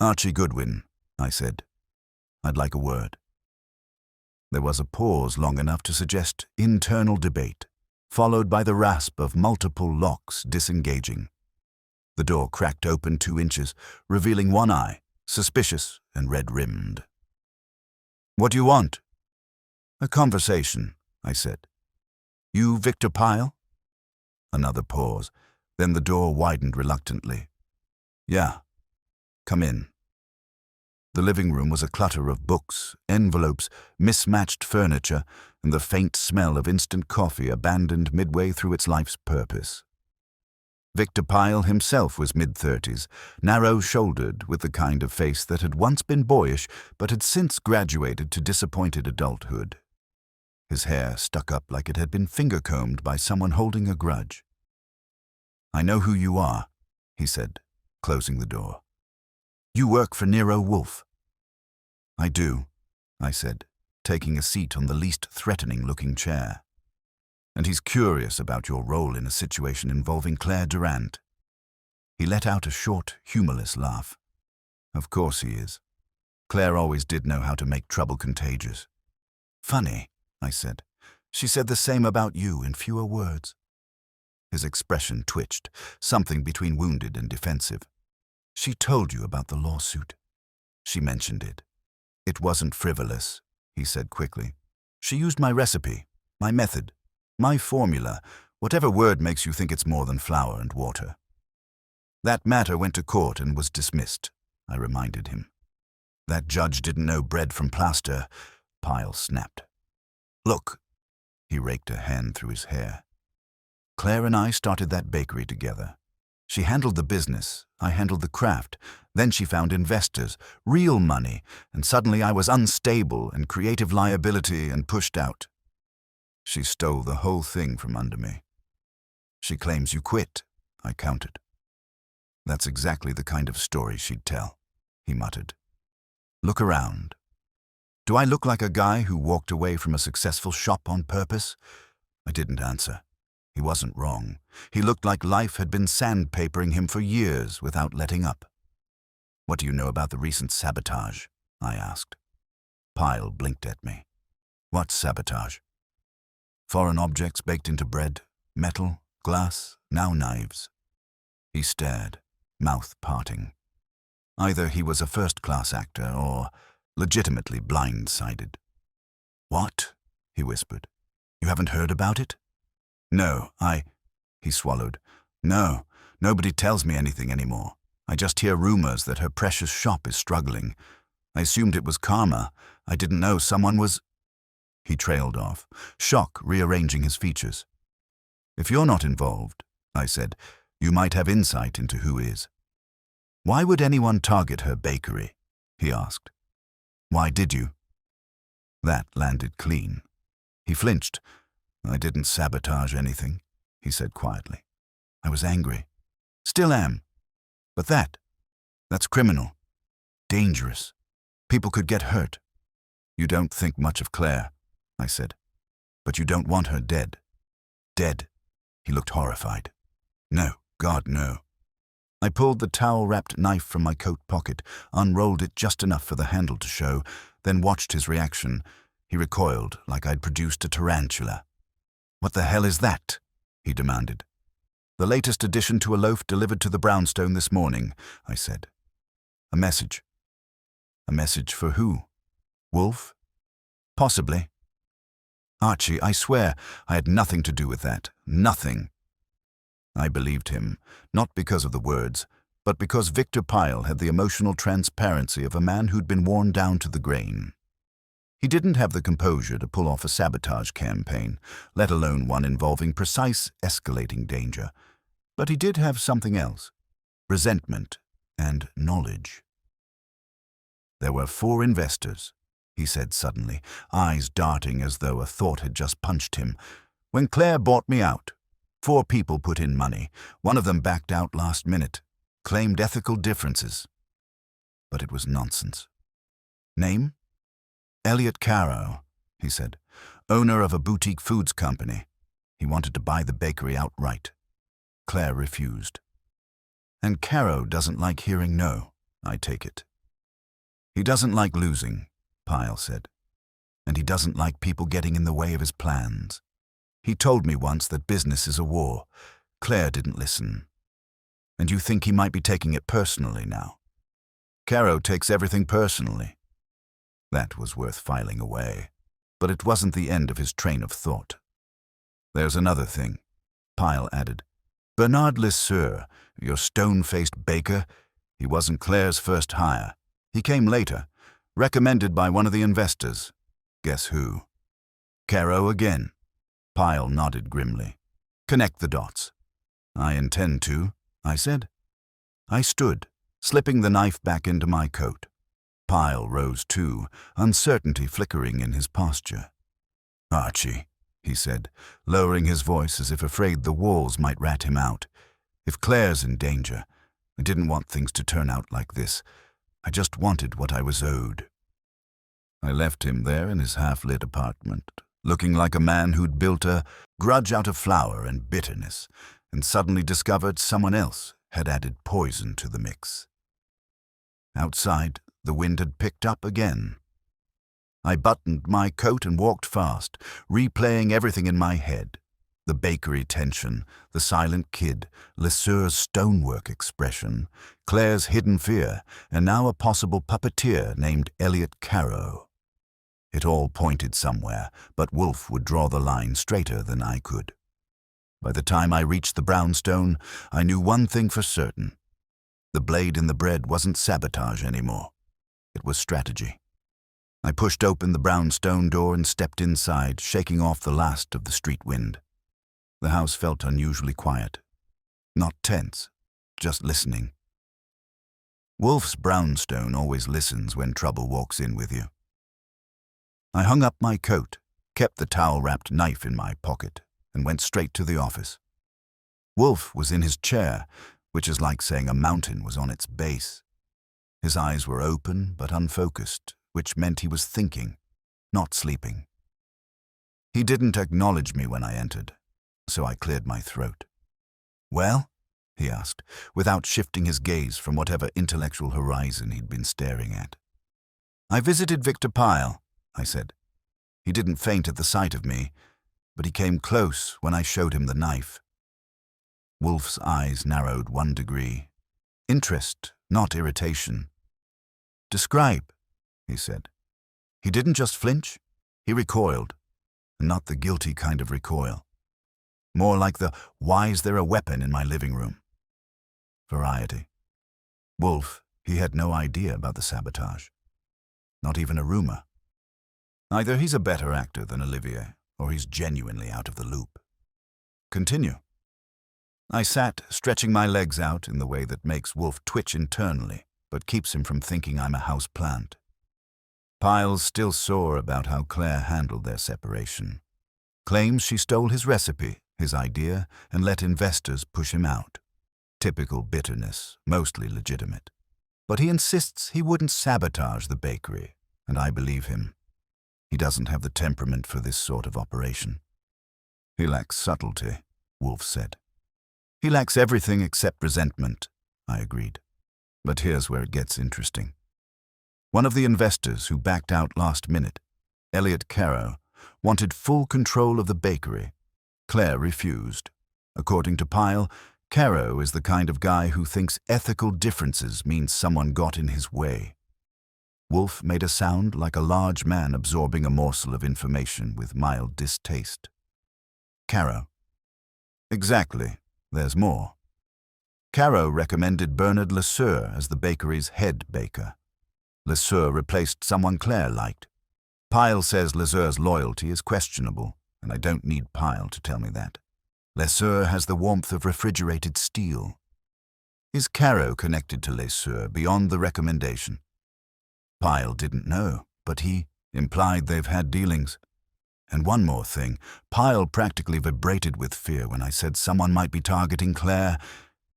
"Archie Goodwin," I said. "I'd like a word." There was a pause long enough to suggest internal debate, followed by the rasp of multiple locks disengaging. The door cracked open 2 inches, revealing one eye, suspicious and red-rimmed. "What do you want?" "A conversation," I said. "You Victor Pyle?" Another pause, then the door widened reluctantly. "Yeah. Come in." The living room was a clutter of books, envelopes, mismatched furniture, and the faint smell of instant coffee abandoned midway through its life's purpose. Victor Pyle himself was mid-30s, narrow-shouldered, with the kind of face that had once been boyish but had since graduated to disappointed adulthood. His hair stuck up like it had been finger-combed by someone holding a grudge. "I know who you are," he said, closing the door. "You work for Nero Wolfe." "I do," I said, taking a seat on the least threatening-looking chair. "And he's curious about your role in a situation involving Claire Durant." He let out a short, humorless laugh. "Of course he is. Claire always did know how to make trouble contagious." "Funny," I said. "She said the same about you in fewer words." His expression twitched, something between wounded and defensive. "She told you about the lawsuit." "She mentioned it. It wasn't frivolous," he said quickly. "She used my recipe, my method, my formula, whatever word makes you think it's more than flour and water." "That matter went to court and was dismissed," I reminded him. "That judge didn't know bread from plaster," Pyle snapped. "Look," he raked a hand through his hair. "Claire and I started that bakery together. She handled the business, I handled the craft. Then she found investors, real money, and suddenly I was unstable and creative liability and pushed out. She stole the whole thing from under me." "She claims you quit," I countered. "That's exactly the kind of story she'd tell," he muttered. Look around. Do I look like a guy who walked away from a successful shop on purpose? I didn't answer. He wasn't wrong. He looked like life had been sandpapering him for years without letting up. What do you know about the recent sabotage? I asked. Pyle blinked at me. What sabotage? Foreign objects baked into bread, metal, glass, now knives. He stared, mouth parting. Either he was a first-class actor or legitimately blindsided. What? He whispered. You haven't heard about it? No, he swallowed. No, nobody tells me anything anymore. I just hear rumors that her precious shop is struggling. I assumed it was karma. I didn't know someone was... He trailed off, shock rearranging his features. If you're not involved, I said, you might have insight into who is. Why would anyone target her bakery? He asked. Why did you? That landed clean. He flinched. I didn't sabotage anything, he said quietly. I was angry. Still am. But that's criminal. Dangerous. People could get hurt. You don't think much of Claire, I said. But you don't want her dead. Dead. He looked horrified. No, God, no. I pulled the towel-wrapped knife from my coat pocket, unrolled it just enough for the handle to show, then watched his reaction. He recoiled like I'd produced a tarantula. What the hell is that? He demanded. The latest addition to a loaf delivered to the brownstone this morning, I said. A message. A message for who? Wolfe? Possibly. Archie, I swear, I had nothing to do with that. Nothing. I believed him, not because of the words, but because Victor Pyle had the emotional transparency of a man who'd been worn down to the grain. He didn't have the composure to pull off a sabotage campaign, let alone one involving precise, escalating danger. But he did have something else, resentment and knowledge. There were 4 investors, he said suddenly, eyes darting as though a thought had just punched him. When Claire bought me out, 4 people put in money. One of them backed out last minute, claimed ethical differences. But it was nonsense. Name? Elliot Caro, he said, owner of a boutique foods company. He wanted to buy the bakery outright. Claire refused. And Caro doesn't like hearing no, I take it. He doesn't like losing, Pyle said. And he doesn't like people getting in the way of his plans. He told me once that business is a war. Claire didn't listen. And you think he might be taking it personally now? Caro takes everything personally. That was worth filing away, but it wasn't the end of his train of thought. There's another thing, Pyle added. Bernard Lesueur, your stone-faced baker, he wasn't Claire's first hire. He came later, recommended by one of the investors. Guess who? Caro again. Pyle nodded grimly. Connect the dots. I intend to, I said. I stood, slipping the knife back into my coat. Pyle rose too, uncertainty flickering in his posture. Archie, he said, lowering his voice as if afraid the walls might rat him out. If Claire's in danger, I didn't want things to turn out like this. I just wanted what I was owed. I left him there in his half-lit apartment, looking like a man who'd built a grudge out of flour and bitterness, and suddenly discovered someone else had added poison to the mix. Outside, the wind had picked up again. I buttoned my coat and walked fast, replaying everything in my head. The bakery tension, the silent kid, Lesueur's stonework expression, Claire's hidden fear, and now a possible puppeteer named Elliot Caro. It all pointed somewhere, but Wolfe would draw the line straighter than I could. By the time I reached the brownstone, I knew one thing for certain. The blade in the bread wasn't sabotage anymore. It was strategy. I pushed open the brownstone door and stepped inside, shaking off the last of the street wind. The house felt unusually quiet. Not tense, just listening. Wolfe's brownstone always listens when trouble walks in with you. I hung up my coat, kept the towel-wrapped knife in my pocket, and went straight to the office. Wolfe was in his chair, which is like saying a mountain was on its base. His eyes were open but unfocused, which meant he was thinking, not sleeping. He didn't acknowledge me when I entered, so I cleared my throat. "Well?" he asked, without shifting his gaze from whatever intellectual horizon he'd been staring at. "I visited Victor Pyle," I said. "He didn't faint at the sight of me, but he came close when I showed him the knife." Wolfe's eyes narrowed 1 degree. Interest, not irritation. "Describe," he said. "He didn't just flinch, he recoiled, and not the guilty kind of recoil. More like the, why is there a weapon in my living room? Variety. Wolfe, he had no idea about the sabotage. Not even a rumor. Either he's a better actor than Olivier, or he's genuinely out of the loop. Continue." I sat, stretching my legs out in the way that makes Wolfe twitch internally, but keeps him from thinking I'm a house plant. Pyle's still sore about how Claire handled their separation. Claims she stole his recipe, his idea, and let investors push him out. Typical bitterness, mostly legitimate. But he insists he wouldn't sabotage the bakery, and I believe him. He doesn't have the temperament for this sort of operation. "He lacks subtlety," Wolfe said. "He lacks everything except resentment," I agreed. But here's where it gets interesting. One of the investors who backed out last minute, Elliot Caro, wanted full control of the bakery. Claire refused. According to Pyle, Caro is the kind of guy who thinks ethical differences means someone got in his way. Wolfe made a sound like a large man absorbing a morsel of information with mild distaste. "Caro." "Exactly. There's more. Caro recommended Bernard Lesueur as the bakery's head baker. Lesueur replaced someone Claire liked. Pyle says Lesueur's loyalty is questionable, and I don't need Pyle to tell me that. Lesueur has the warmth of refrigerated steel. Is Caro connected to Lesueur beyond the recommendation? Pyle didn't know, but he implied they've had dealings. And one more thing, Pyle practically vibrated with fear when I said someone might be targeting Claire.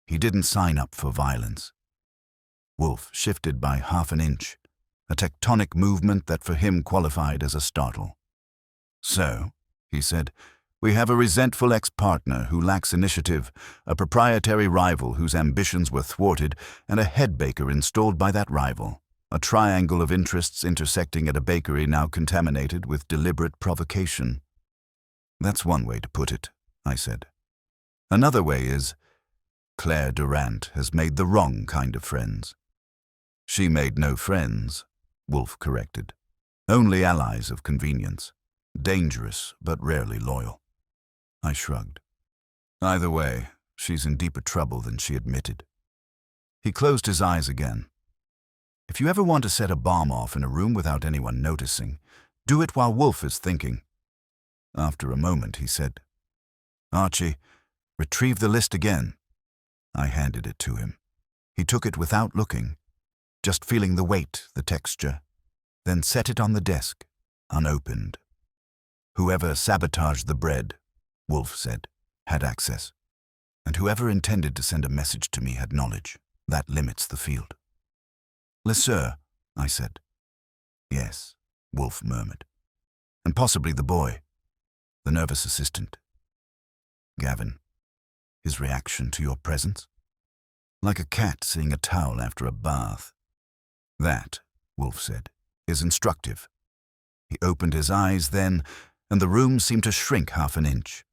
He didn't sign up for violence." Wolfe shifted by 1/2 inch, a tectonic movement that for him qualified as a startle. "So," he said, "we have a resentful ex-partner who lacks initiative, a proprietary rival whose ambitions were thwarted, and a head baker installed by that rival. A triangle of interests intersecting at a bakery now contaminated with deliberate provocation." "That's one way to put it," I said. "Another way is, Claire Durant has made the wrong kind of friends." "She made no friends," Wolfe corrected. "Only allies of convenience. Dangerous, but rarely loyal." I shrugged. "Either way, she's in deeper trouble than she admitted." He closed his eyes again. "If you ever want to set a bomb off in a room without anyone noticing, do it while Wolfe is thinking." After a moment, he said, "Archie, retrieve the list again." I handed it to him. He took it without looking, just feeling the weight, the texture, then set it on the desk, unopened. "Whoever sabotaged the bread," Wolfe said, "had access. And whoever intended to send a message to me had knowledge. That limits the field." "Lesueur," I said. "Yes," Wolfe murmured. "And possibly the boy, the nervous assistant. Gavin, his reaction to your presence? Like a cat seeing a towel after a bath." "That," Wolfe said, "is instructive." He opened his eyes then, and the room seemed to shrink 1/2 inch.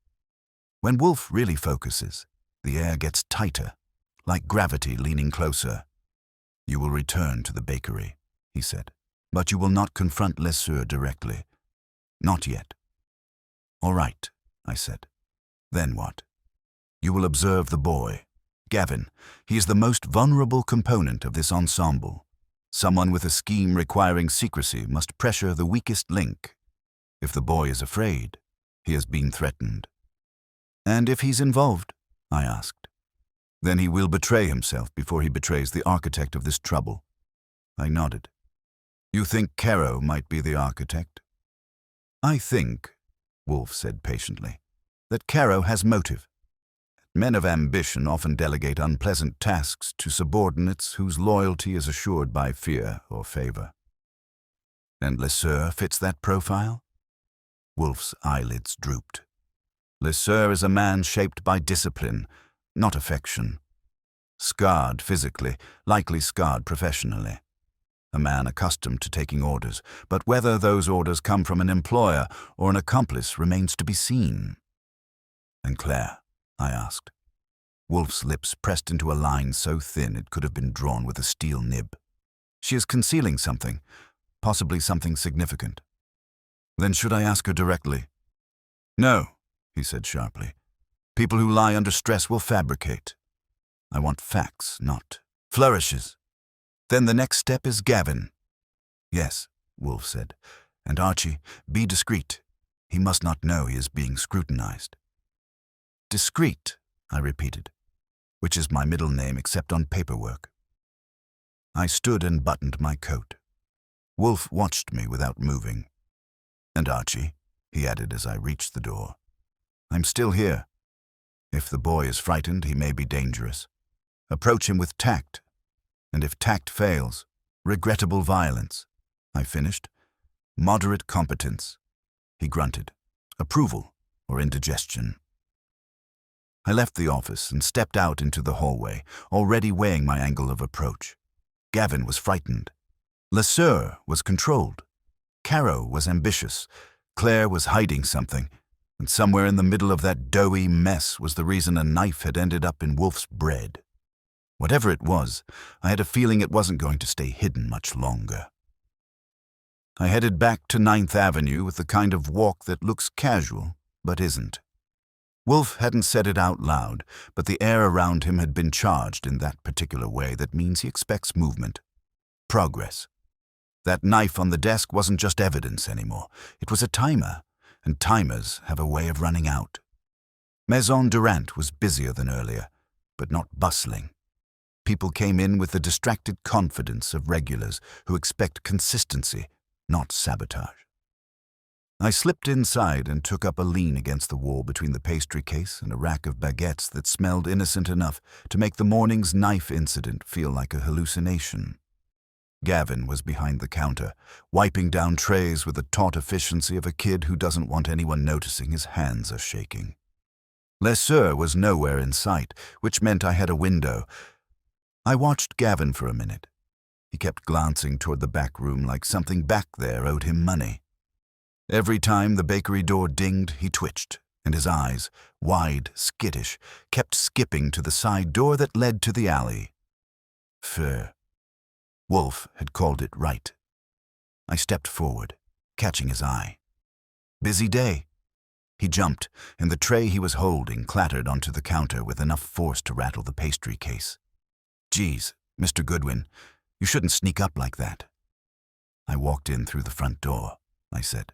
When Wolfe really focuses, the air gets tighter, like gravity leaning closer. "You will return to the bakery," he said, "but you will not confront Lesueur directly. Not yet." "All right," I said. "Then what?" "You will observe the boy. Gavin, he is the most vulnerable component of this ensemble. Someone with a scheme requiring secrecy must pressure the weakest link. If the boy is afraid, he has been threatened." "And if he's involved?" I asked. "Then he will betray himself before he betrays the architect of this trouble." I nodded. "You think Caro might be the architect?" "I think," Wolfe said patiently, "that Caro has motive. Men of ambition often delegate unpleasant tasks to subordinates whose loyalty is assured by fear or favor. And Lesueur fits that profile? Wolfe's eyelids drooped. Lesueur is a man shaped by discipline, not affection. Scarred physically, likely scarred professionally. A man accustomed to taking orders, but whether those orders come from an employer or an accomplice remains to be seen. And Claire? I asked. Wolfe's lips pressed into a line so thin it could have been drawn with a steel nib. She is concealing something, possibly something significant. Then should I ask her directly? No, he said sharply. People who lie under stress will fabricate. I want facts, not flourishes. Then the next step is Gavin. Yes, Wolfe said. And Archie, be discreet. He must not know he is being scrutinized. Discreet, I repeated, which is my middle name except on paperwork. I stood and buttoned my coat. Wolfe watched me without moving. And Archie, he added as I reached the door. I'm still here. If the boy is frightened, he may be dangerous. Approach him with tact. And if tact fails, regrettable violence. I finished. Moderate competence. He grunted. Approval or indigestion. I left the office and stepped out into the hallway, already weighing my angle of approach. Gavin was frightened. Lesueur was controlled. Caro was ambitious. Claire was hiding something. And somewhere in the middle of that doughy mess was the reason a knife had ended up in Wolfe's bread. Whatever it was, I had a feeling it wasn't going to stay hidden much longer. I headed back to 9th Avenue with the kind of walk that looks casual, but isn't. Wolfe hadn't said it out loud, but the air around him had been charged in that particular way that means he expects movement. Progress. That knife on the desk wasn't just evidence anymore. It was a timer, and timers have a way of running out. Maison Durant was busier than earlier, but not bustling. People came in with the distracted confidence of regulars who expect consistency, not sabotage. I slipped inside and took up a lean against the wall between the pastry case and a rack of baguettes that smelled innocent enough to make the morning's knife incident feel like a hallucination. Gavin was behind the counter, wiping down trays with the taut efficiency of a kid who doesn't want anyone noticing his hands are shaking. Lesueur was nowhere in sight, which meant I had a window. I watched Gavin for a minute. He kept glancing toward the back room like something back there owed him money. Every time the bakery door dinged, he twitched, and his eyes, wide, skittish, kept skipping to the side door that led to the alley. Fur. Wolfe had called it right. I stepped forward, catching his eye. Busy day. He jumped, and the tray he was holding clattered onto the counter with enough force to rattle the pastry case. Geez, Mr. Goodwin, you shouldn't sneak up like that. I walked in through the front door, I said.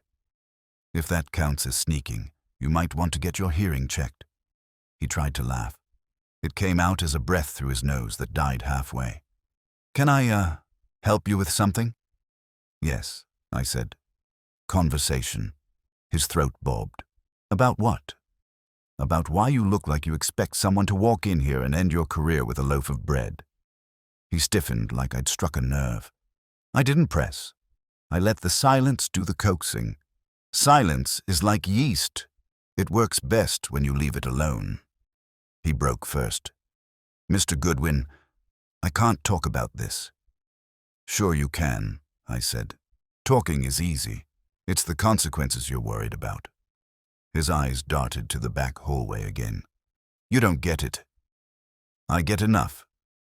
If that counts as sneaking, you might want to get your hearing checked. He tried to laugh. It came out as a breath through his nose that died halfway. Can I, help you with something? Yes, I said. Conversation. His throat bobbed. About what? About why you look like you expect someone to walk in here and end your career with a loaf of bread. He stiffened like I'd struck a nerve. I didn't press. I let the silence do the coaxing. Silence is like yeast. It works best when you leave it alone. He broke first. Mr. Goodwin, I can't talk about this. Sure you can, I said. Talking is easy. It's the consequences you're worried about. His eyes darted to the back hallway again. You don't get it. I get enough.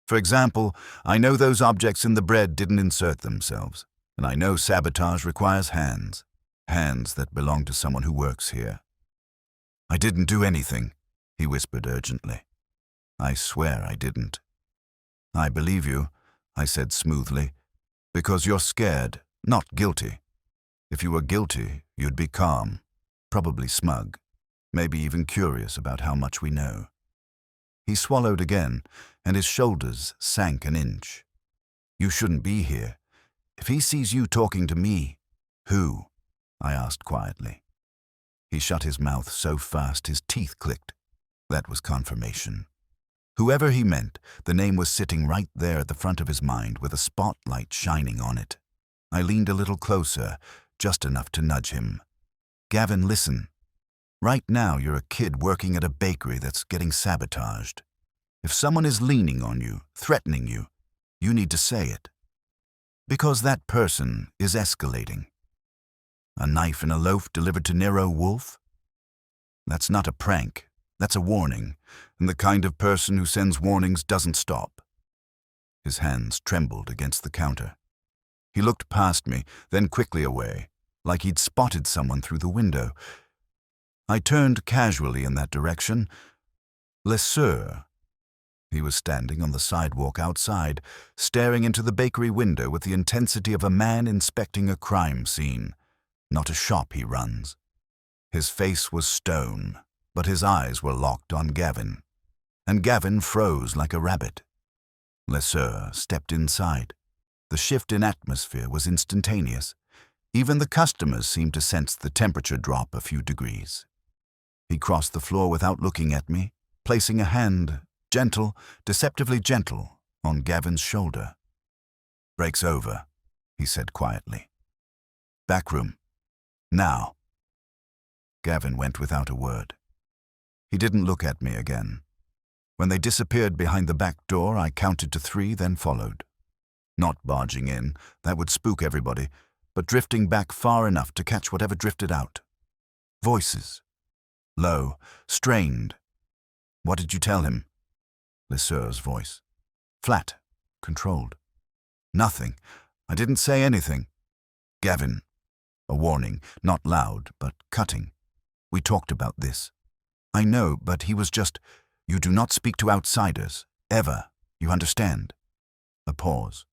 For example, I know those objects in the bread didn't insert themselves, and I know sabotage requires hands. Hands that belong to someone who works here. I didn't do anything, he whispered urgently. I swear I didn't. I believe you, I said smoothly, because you're scared, not guilty. If you were guilty, you'd be calm, probably smug, maybe even curious about how much we know. He swallowed again, and his shoulders sank an inch. You shouldn't be here. If he sees you talking to me, who? I asked quietly. He shut his mouth so fast his teeth clicked. That was confirmation. Whoever he meant, the name was sitting right there at the front of his mind with a spotlight shining on it. I leaned a little closer, just enough to nudge him. Gavin, listen. Right now you're a kid working at a bakery that's getting sabotaged. If someone is leaning on you, threatening you, you need to say it. Because that person is escalating. A knife in a loaf delivered to Nero Wolfe? That's not a prank. That's a warning, and the kind of person who sends warnings doesn't stop. His hands trembled against the counter. He looked past me, then quickly away, like he'd spotted someone through the window. I turned casually in that direction. Le Sieur. He was standing on the sidewalk outside, staring into the bakery window with the intensity of a man inspecting a crime scene, not a shop he runs. His face was stone, but his eyes were locked on Gavin, and Gavin froze like a rabbit. Le Sieur stepped inside. The shift in atmosphere was instantaneous. Even the customers seemed to sense the temperature drop a few degrees. He crossed the floor without looking at me, placing a hand, gentle, deceptively gentle, on Gavin's shoulder. "Break's over," he said quietly. "Back room. Now." Gavin went without a word. He didn't look at me again. When they disappeared behind the back door, I counted to 3, then followed. Not barging in, that would spook everybody, but drifting back far enough to catch whatever drifted out. Voices. Low, strained. "What did you tell him?" Le Sieur's voice. Flat, controlled. "Nothing. I didn't say anything." "Gavin." A warning, not loud, but cutting. "We talked about this." "I know, but he was just, you do not speak to outsiders, ever, you understand?" A pause.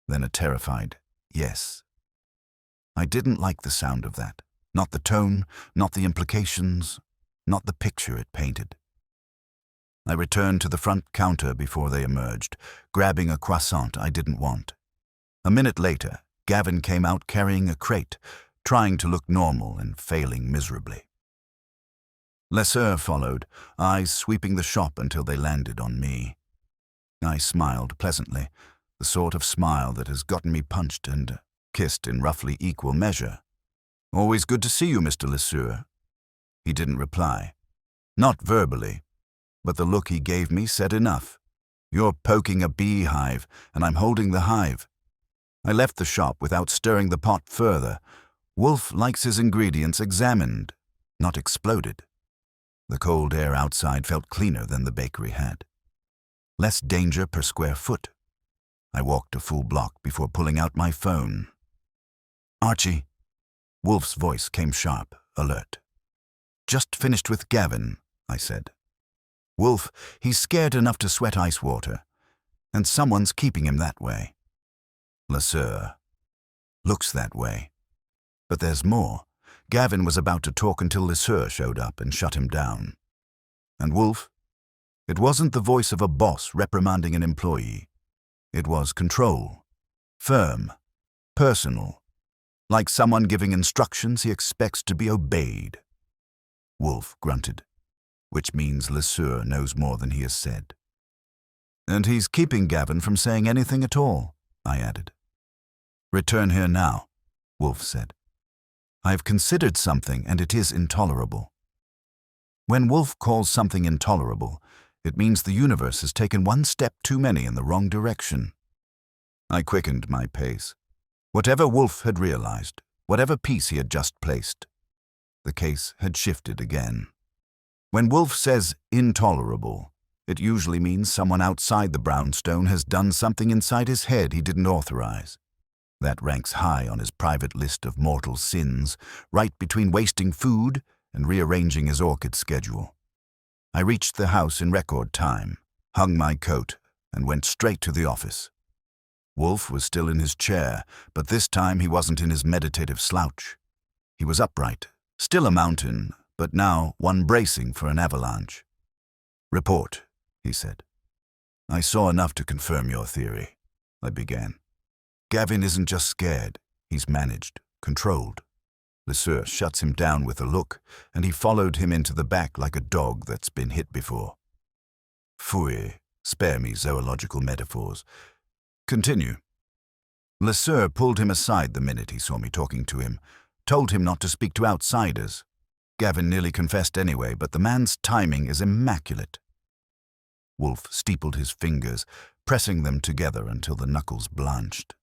Then a terrified, "Yes." I didn't like the sound of that. Not the tone, not the implications, not the picture it painted. I returned to the front counter before they emerged, grabbing a croissant I didn't want. A minute later, Gavin came out carrying a crate, trying to look normal and failing miserably. Le Sieur followed, eyes sweeping the shop until they landed on me. I smiled pleasantly, the sort of smile that has gotten me punched and kissed in roughly equal measure. "Always good to see you, Mr. Le Sieur." He didn't reply. Not verbally, but the look he gave me said enough. "You're poking a beehive, and I'm holding the hive." I left the shop without stirring the pot further. Wolfe likes his ingredients examined, not exploded. The cold air outside felt cleaner than the bakery had. Less danger per square foot. I walked a full block before pulling out my phone. "Archie." Wolfe's voice came sharp, alert. "Just finished with Gavin," I said. "Wolfe, he's scared enough to sweat ice water, and someone's keeping him that way." Le Sieur. "Looks that way. But there's more." Gavin was about to talk until Le Sieur showed up and shut him down. And Wolfe? It wasn't the voice of a boss reprimanding an employee. It was control. Firm. Personal. Like someone giving instructions he expects to be obeyed. Wolfe grunted, which means Le Sieur knows more than he has said. "And he's keeping Gavin from saying anything at all," I added. "Return here now," Wolfe said. "I've considered something, and it is intolerable." When Wolfe calls something intolerable, it means the universe has taken one step too many in the wrong direction. I quickened my pace. Whatever Wolfe had realized, whatever piece he had just placed, the case had shifted again. When Wolfe says intolerable, it usually means someone outside the brownstone has done something inside his head he didn't authorize. That ranks high on his private list of mortal sins, right between wasting food and rearranging his orchid schedule. I reached the house in record time, hung my coat, and went straight to the office. Wolfe was still in his chair, but this time he wasn't in his meditative slouch. He was upright, still a mountain, but now one bracing for an avalanche. "Report," he said. "I saw enough to confirm your theory," I began. "Gavin isn't just scared, he's managed, controlled. Lesueur shuts him down with a look, and he followed him into the back like a dog that's been hit before. Phooey, spare me zoological metaphors. Continue. Lesueur pulled him aside the minute he saw me talking to him, told him not to speak to outsiders. Gavin nearly confessed anyway, but the man's timing is immaculate. Wolfe steepled his fingers, pressing them together until the knuckles blanched.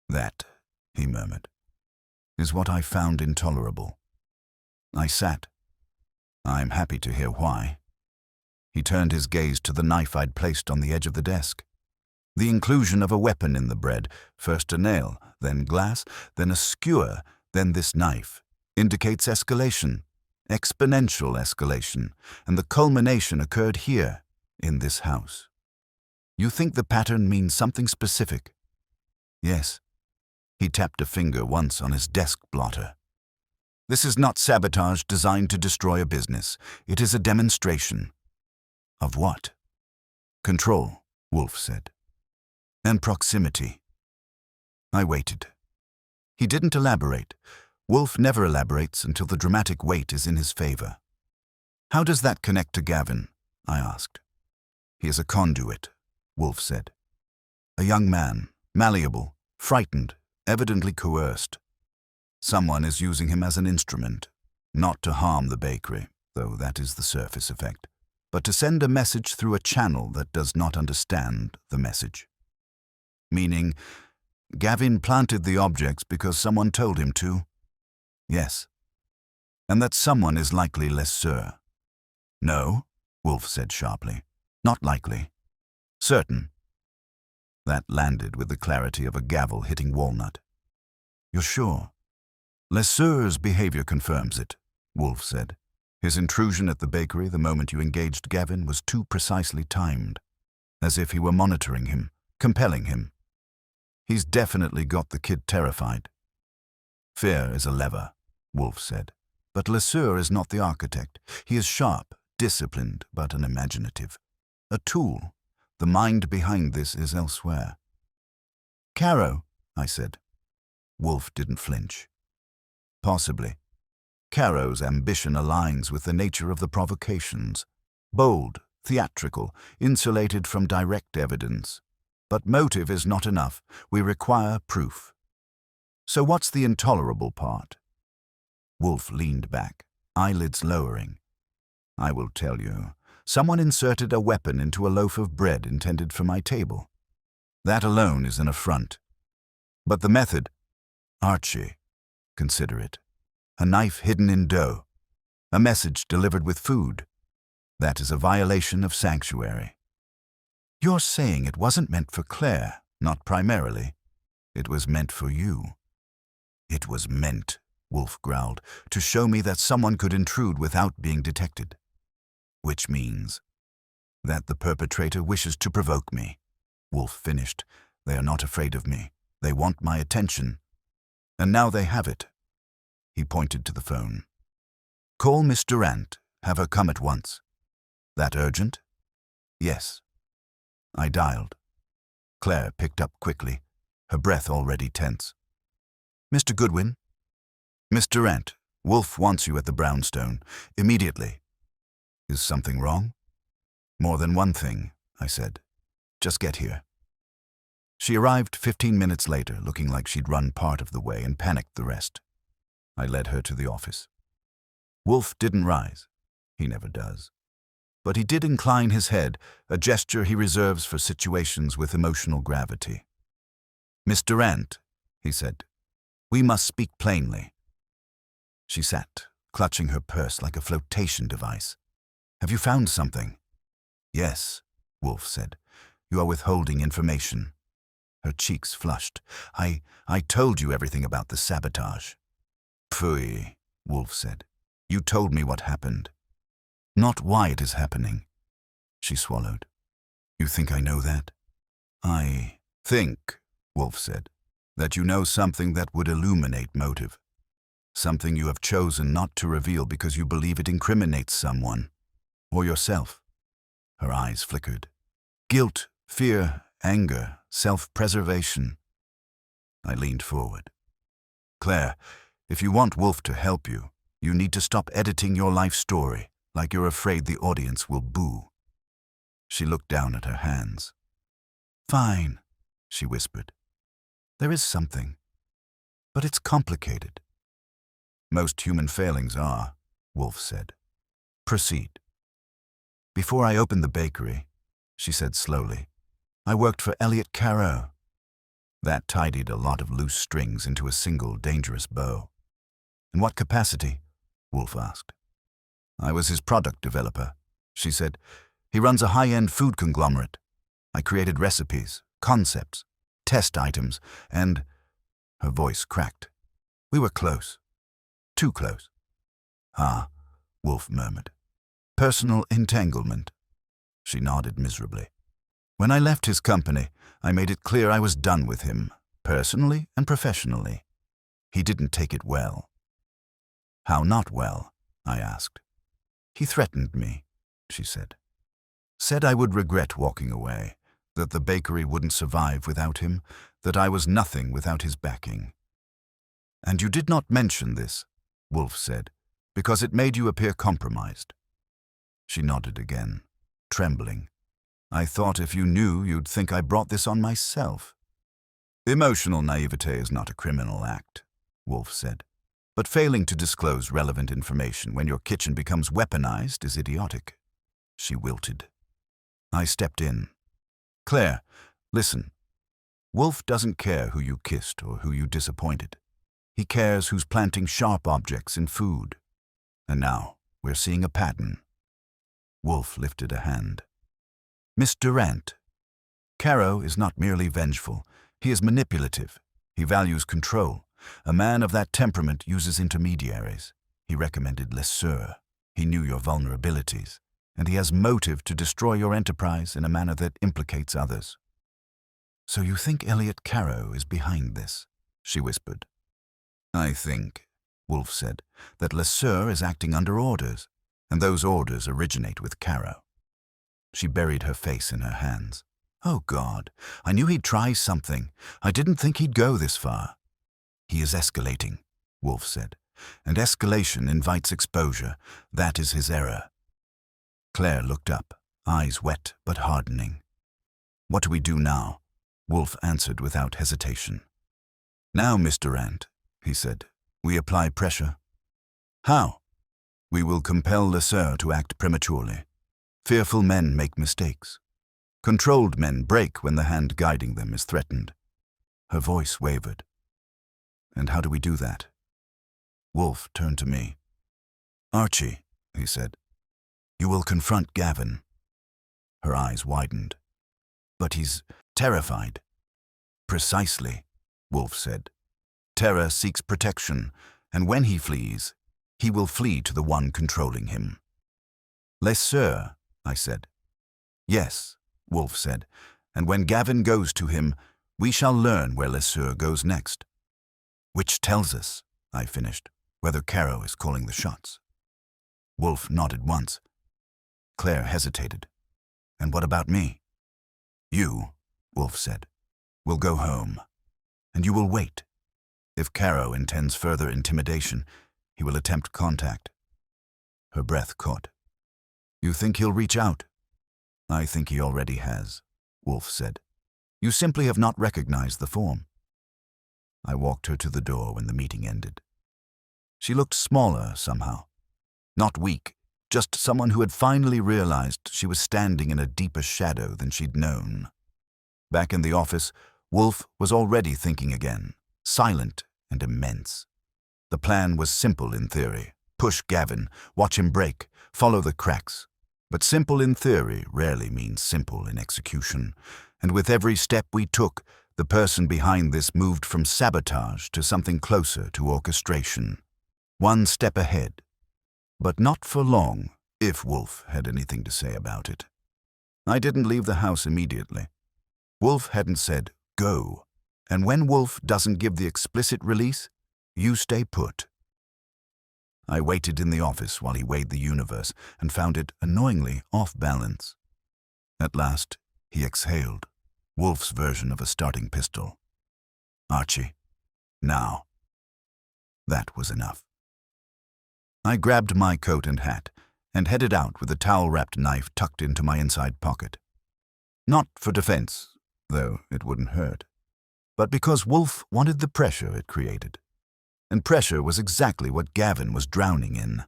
That, he murmured, is what I found intolerable. I sat. I'm happy to hear why. He turned his gaze to the knife I'd placed on the edge of the desk. The inclusion of a weapon in the bread, first a nail, then glass, then a skewer, then this knife, indicates escalation, exponential escalation, and the culmination occurred here, in this house. You think the pattern means something specific? Yes. He tapped a finger once on his desk blotter. This is not sabotage designed to destroy a business. It is a demonstration. Of what? Control, Wolfe said. And proximity. I waited. He didn't elaborate. Wolfe never elaborates until the dramatic weight is in his favor. How does that connect to Gavin? I asked. He is a conduit, Wolfe said. A young man, malleable, frightened, evidently coerced. Someone is using him as an instrument, not to harm the bakery, though that is the surface effect, but to send a message through a channel that does not understand the message. Meaning, Gavin planted the objects because someone told him to? Yes. And that someone is likely Lesueur. No, Wolfe said sharply. Not likely. Certain. That landed with the clarity of a gavel hitting walnut. You're sure? Lesueur's behavior confirms it, Wolfe said. His intrusion at the bakery the moment you engaged Gavin was too precisely timed, as if he were monitoring him, compelling him. He's definitely got the kid terrified. Fear is a lever, Wolfe said, but Lesueur is not the architect. He is sharp, disciplined, but unimaginative. A tool. The mind behind this is elsewhere. Caro, I said. Wolfe didn't flinch. Possibly. Caro's ambition aligns with the nature of the provocations. Bold, theatrical, insulated from direct evidence. But motive is not enough. We require proof. So what's the intolerable part? Wolfe leaned back, eyelids lowering. I will tell you. Someone inserted a weapon into a loaf of bread intended for my table. That alone is an affront. But the method, Archie, consider it. A knife hidden in dough. A message delivered with food. That is a violation of sanctuary. You're saying it wasn't meant for Claire, not primarily. It was meant for you. It was meant, Wolfe growled, to show me that someone could intrude without being detected. Which means that the perpetrator wishes to provoke me. Wolfe finished. They are not afraid of me. They want my attention. And now they have it. He pointed to the phone. Call Miss Durant. Have her come at once. That urgent? Yes. I dialed. Claire picked up quickly, her breath already tense. Mr. Goodwin? Miss Durant, Wolfe wants you at the brownstone. Immediately. Is something wrong? More than one thing, I said. Just get here. She arrived 15 minutes later, looking like she'd run part of the way and panicked the rest. I led her to the office. Wolfe didn't rise. He never does. But he did incline his head, a gesture he reserves for situations with emotional gravity. Miss Durant, he said, we must speak plainly. She sat, clutching her purse like a flotation device. Have you found something? Yes, Wolfe said. You are withholding information. Her cheeks flushed. I told you everything about the sabotage. Phooey, Wolfe said. You told me what happened. Not why it is happening. She swallowed. You think I know that? I think, Wolfe said, that you know something that would illuminate motive. Something you have chosen not to reveal because you believe it incriminates someone. Or yourself. Her eyes flickered. Guilt, fear, anger, self-preservation. I leaned forward. Claire, If you want Wolfe to help you, you need to stop editing your life story like you're afraid the audience will boo. She looked down at her hands. Fine, she whispered. There is something, but it's complicated. Most human failings are, Wolfe said. Proceed. Before I opened the bakery, she said slowly, I worked for Elliot Caro. That tidied a lot of loose strings into a single dangerous bow. In what capacity? Wolfe asked. I was his product developer, she said. He runs a high-end food conglomerate. I created recipes, concepts, test items, and... Her voice cracked. We were close. Too close. Ah, Wolfe murmured. Personal entanglement. She nodded miserably. When I left his company, I made it clear I was done with him, personally and professionally. He didn't take it well. How not well? I asked. He threatened me, she said. Said I would regret walking away, that the bakery wouldn't survive without him, that I was nothing without his backing. And you did not mention this, Wolfe said, because it made you appear compromised. She nodded again, trembling. I thought if you knew, you'd think I brought this on myself. Emotional naivete is not a criminal act, Wolfe said. But failing to disclose relevant information when your kitchen becomes weaponized is idiotic. She wilted. I stepped in. Claire, listen. Wolfe doesn't care who you kissed or who you disappointed. He cares who's planting sharp objects in food. And now we're seeing a pattern. Wolfe lifted a hand. Miss Durant. Caro is not merely vengeful. He is manipulative. He values control. A man of that temperament uses intermediaries. He recommended Lesueur. He knew your vulnerabilities. And he has motive to destroy your enterprise in a manner that implicates others. So you think Elliot Caro is behind this? She whispered. I think, Wolfe said, that Lesueur is acting under orders, and those orders originate with Caro. She buried her face in her hands. Oh God, I knew he'd try something. I didn't think he'd go this far. He is escalating, Wolfe said, and escalation invites exposure. That is his error. Claire looked up, eyes wet but hardening. What do we do now? Wolfe answered without hesitation. Now, Miss Durant, he said, we apply pressure. How? We will compel Lesueur to act prematurely. Fearful men make mistakes. Controlled men break when the hand guiding them is threatened. Her voice wavered. And how do we do that? Wolfe turned to me. Archie, he said, you will confront Gavin. Her eyes widened. But he's terrified. Precisely, Wolfe said. Terror seeks protection, and when he flees, he will flee to the one controlling him. Lesueur, I said. Yes, Wolfe said, and when Gavin goes to him, we shall learn where Lesueur goes next. Which tells us, I finished, whether Caro is calling the shots. Wolfe nodded once. Claire hesitated. And what about me? You, Wolfe said, will go home, and you will wait. If Caro intends further intimidation, he will attempt contact. Her breath caught. You think he'll reach out? I think he already has, Wolfe said. You simply have not recognized the form. I walked her to the door when the meeting ended. She looked smaller somehow. Not weak, just someone who had finally realized she was standing in a deeper shadow than she'd known. Back in the office, Wolfe was already thinking again, silent and immense. The plan was simple in theory. Push Gavin, watch him break, follow the cracks. But simple in theory rarely means simple in execution. And with every step we took, the person behind this moved from sabotage to something closer to orchestration. One step ahead. But not for long, if Wolfe had anything to say about it. I didn't leave the house immediately. Wolfe hadn't said, go. And when Wolfe doesn't give the explicit release, you stay put. I waited in the office while he weighed the universe and found it annoyingly off balance. At last, he exhaled, Wolfe's version of a starting pistol. Archie, now. That was enough. I grabbed my coat and hat and headed out with a towel-wrapped knife tucked into my inside pocket. Not for defense, though it wouldn't hurt, but because Wolfe wanted the pressure it created. And pressure was exactly what Gavin was drowning in.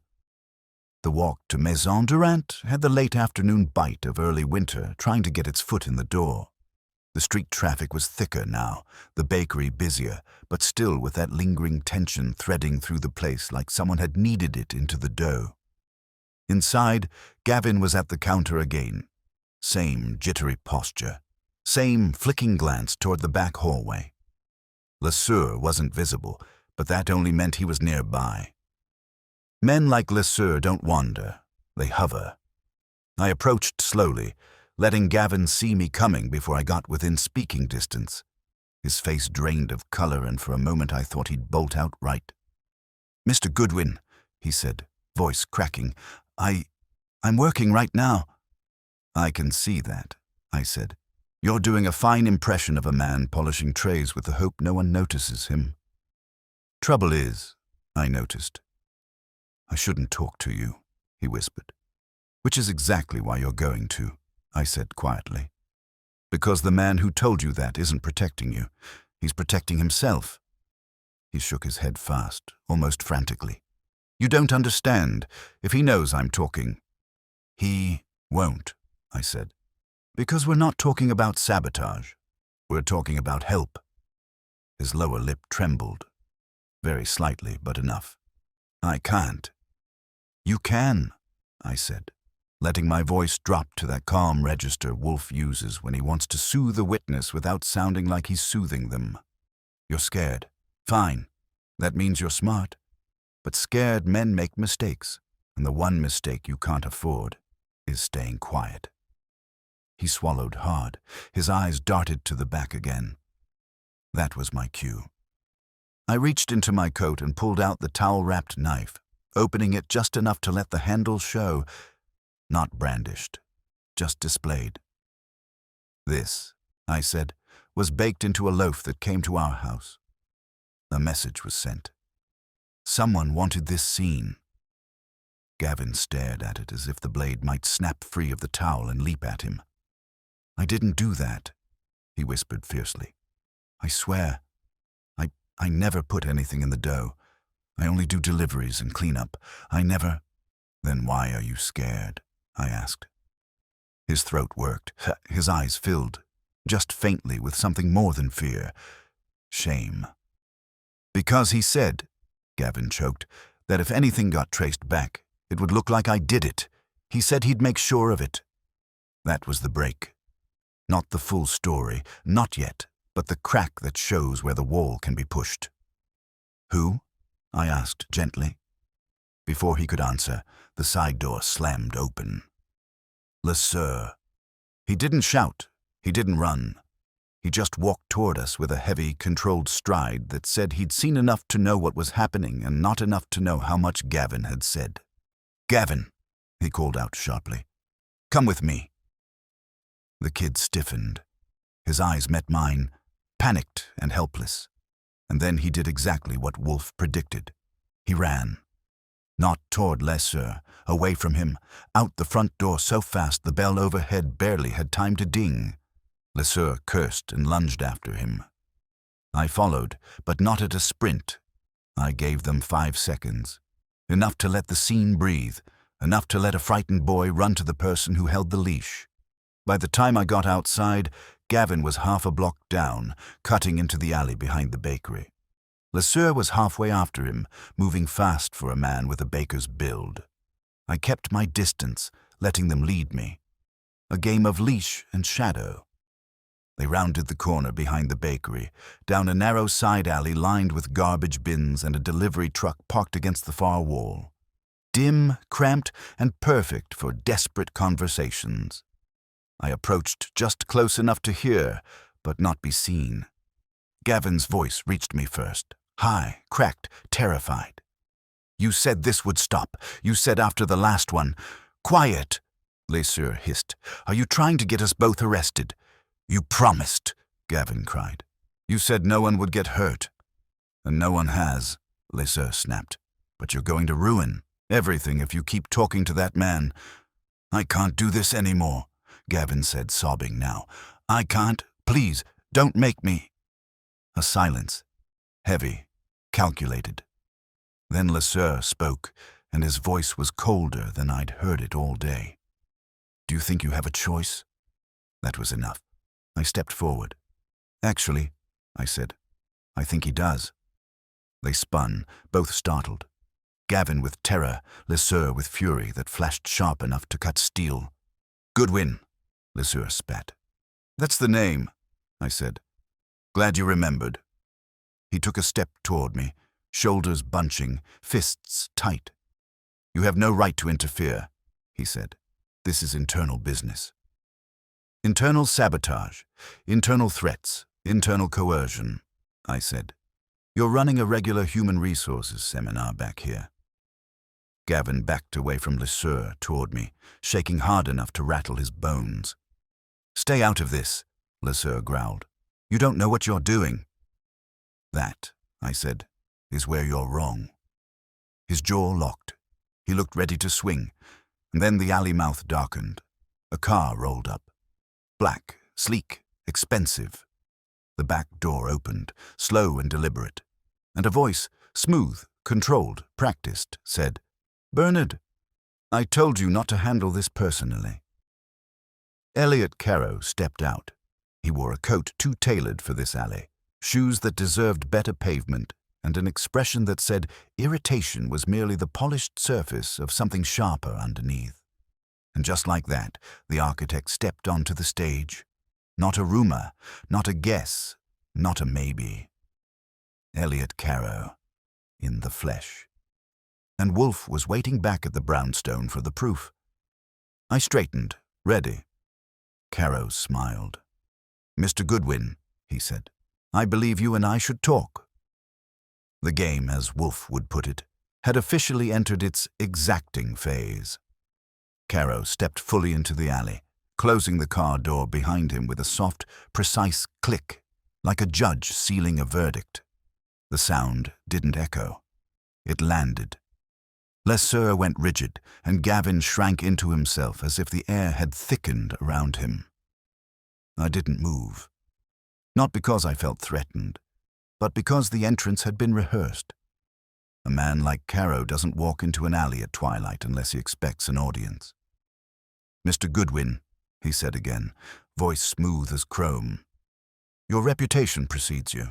The walk to Maison Durant had the late afternoon bite of early winter trying to get its foot in the door. The street traffic was thicker now, the bakery busier, but still with that lingering tension threading through the place like someone had kneaded it into the dough. Inside, Gavin was at the counter again. Same jittery posture, same flicking glance toward the back hallway. LeSueur wasn't visible, but that only meant he was nearby. Men like LeSueur don't wander, they hover. I approached slowly, letting Gavin see me coming before I got within speaking distance. His face drained of color, and for a moment I thought he'd bolt outright. "Mr. Goodwin," he said, voice cracking, I'm working right now." "I can see that," I said. "You're doing a fine impression of a man polishing trays with the hope no one notices him." "Trouble is," I noticed. "I shouldn't talk to you," he whispered. "Which is exactly why you're going to," I said quietly. "Because the man who told you that isn't protecting you. He's protecting himself." He shook his head fast, almost frantically. "You don't understand. If he knows I'm talking..." "He won't," I said. "Because we're not talking about sabotage. We're talking about help." His lower lip trembled. Very slightly, but enough. "I can't." "You can," I said, letting my voice drop to that calm register Wolfe uses when he wants to soothe a witness without sounding like he's soothing them. "You're scared. Fine. That means you're smart. But scared men make mistakes, and the one mistake you can't afford is staying quiet." He swallowed hard. His eyes darted to the back again. That was my cue. I reached into my coat and pulled out the towel-wrapped knife, opening it just enough to let the handle show, not brandished, just displayed. "This," I said, "was baked into a loaf that came to our house." A message was sent. Someone wanted this seen. Gavin stared at it as if the blade might snap free of the towel and leap at him. "I didn't do that," he whispered fiercely. "I swear. I never put anything in the dough. I only do deliveries and cleanup. I never..." "Then why are you scared?" I asked. His throat worked. His eyes filled, just faintly, with something more than fear. Shame. "Because he said," Gavin choked, "that if anything got traced back, it would look like I did it. He said he'd make sure of it." That was the break. Not the full story, not yet, but the crack that shows where the wall can be pushed. "Who?" I asked gently. Before he could answer, the side door slammed open. LeSueur. He didn't shout. He didn't run. He just walked toward us with a heavy, controlled stride that said he'd seen enough to know what was happening and not enough to know how much Gavin had said. "Gavin," he called out sharply. "Come with me." The kid stiffened. His eyes met mine, panicked and helpless. And then he did exactly what Wolfe predicted. He ran. Not toward LeSueur, away from him, out the front door so fast the bell overhead barely had time to ding. LeSueur cursed and lunged after him. I followed, but not at a sprint. I gave them 5 seconds. Enough to let the scene breathe, enough to let a frightened boy run to the person who held the leash. By the time I got outside, Gavin was half a block down, cutting into the alley behind the bakery. LeSueur was halfway after him, moving fast for a man with a baker's build. I kept my distance, letting them lead me. A game of leash and shadow. They rounded the corner behind the bakery, down a narrow side alley lined with garbage bins and a delivery truck parked against the far wall. Dim, cramped, and perfect for desperate conversations. I approached just close enough to hear, but not be seen. Gavin's voice reached me first, high, cracked, terrified. "You said this would stop. You said after the last one..." "Quiet," LeSueur hissed. "Are you trying to get us both arrested?" "You promised," Gavin cried. "You said no one would get hurt, and no one has." Lesueur snapped. But you're going to ruin everything if you keep talking to that man. I can't do this anymore, Gavin said, sobbing now. I can't. Please, don't make me. A silence. Heavy. Calculated. Then Lesueur spoke, and his voice was colder than I'd heard it all day. Do you think you have a choice? That was enough. I stepped forward. Actually, I said, I think he does. They spun, both startled. Gavin with terror, Lesueur with fury that flashed sharp enough to cut steel. Goodwin, Lesueur spat. That's the name, I said. Glad you remembered. He took a step toward me, shoulders bunching, fists tight. You have no right to interfere, he said. This is internal business. Internal sabotage, internal threats, internal coercion, I said. You're running a regular human resources seminar back here. Gavin backed away from Lesueur toward me, shaking hard enough to rattle his bones. Stay out of this, Lesueur growled. You don't know what you're doing. That, I said, is where you're wrong. His jaw locked. He looked ready to swing, and then the alley mouth darkened. A car rolled up. Black, sleek, expensive. The back door opened, slow and deliberate, and a voice, smooth, controlled, practiced, said, Bernard, I told you not to handle this personally. Elliot Caro stepped out. He wore a coat too tailored for this alley, shoes that deserved better pavement, and an expression that said irritation was merely the polished surface of something sharper underneath. And just like that, the architect stepped onto the stage. Not a rumor, not a guess, not a maybe. Elliot Caro, in the flesh. And Wolfe was waiting back at the brownstone for the proof. I straightened, ready. Caro smiled. Mr. Goodwin, he said, I believe you and I should talk. The game, as Wolfe would put it, had officially entered its exacting phase. Caro stepped fully into the alley, closing the car door behind him with a soft, precise click, like a judge sealing a verdict. The sound didn't echo. It landed. Lesueur went rigid, and Gavin shrank into himself as if the air had thickened around him. I didn't move. Not because I felt threatened, but because the entrance had been rehearsed. A man like Caro doesn't walk into an alley at twilight unless he expects an audience. Mr. Goodwin, he said again, voice smooth as chrome. Your reputation precedes you.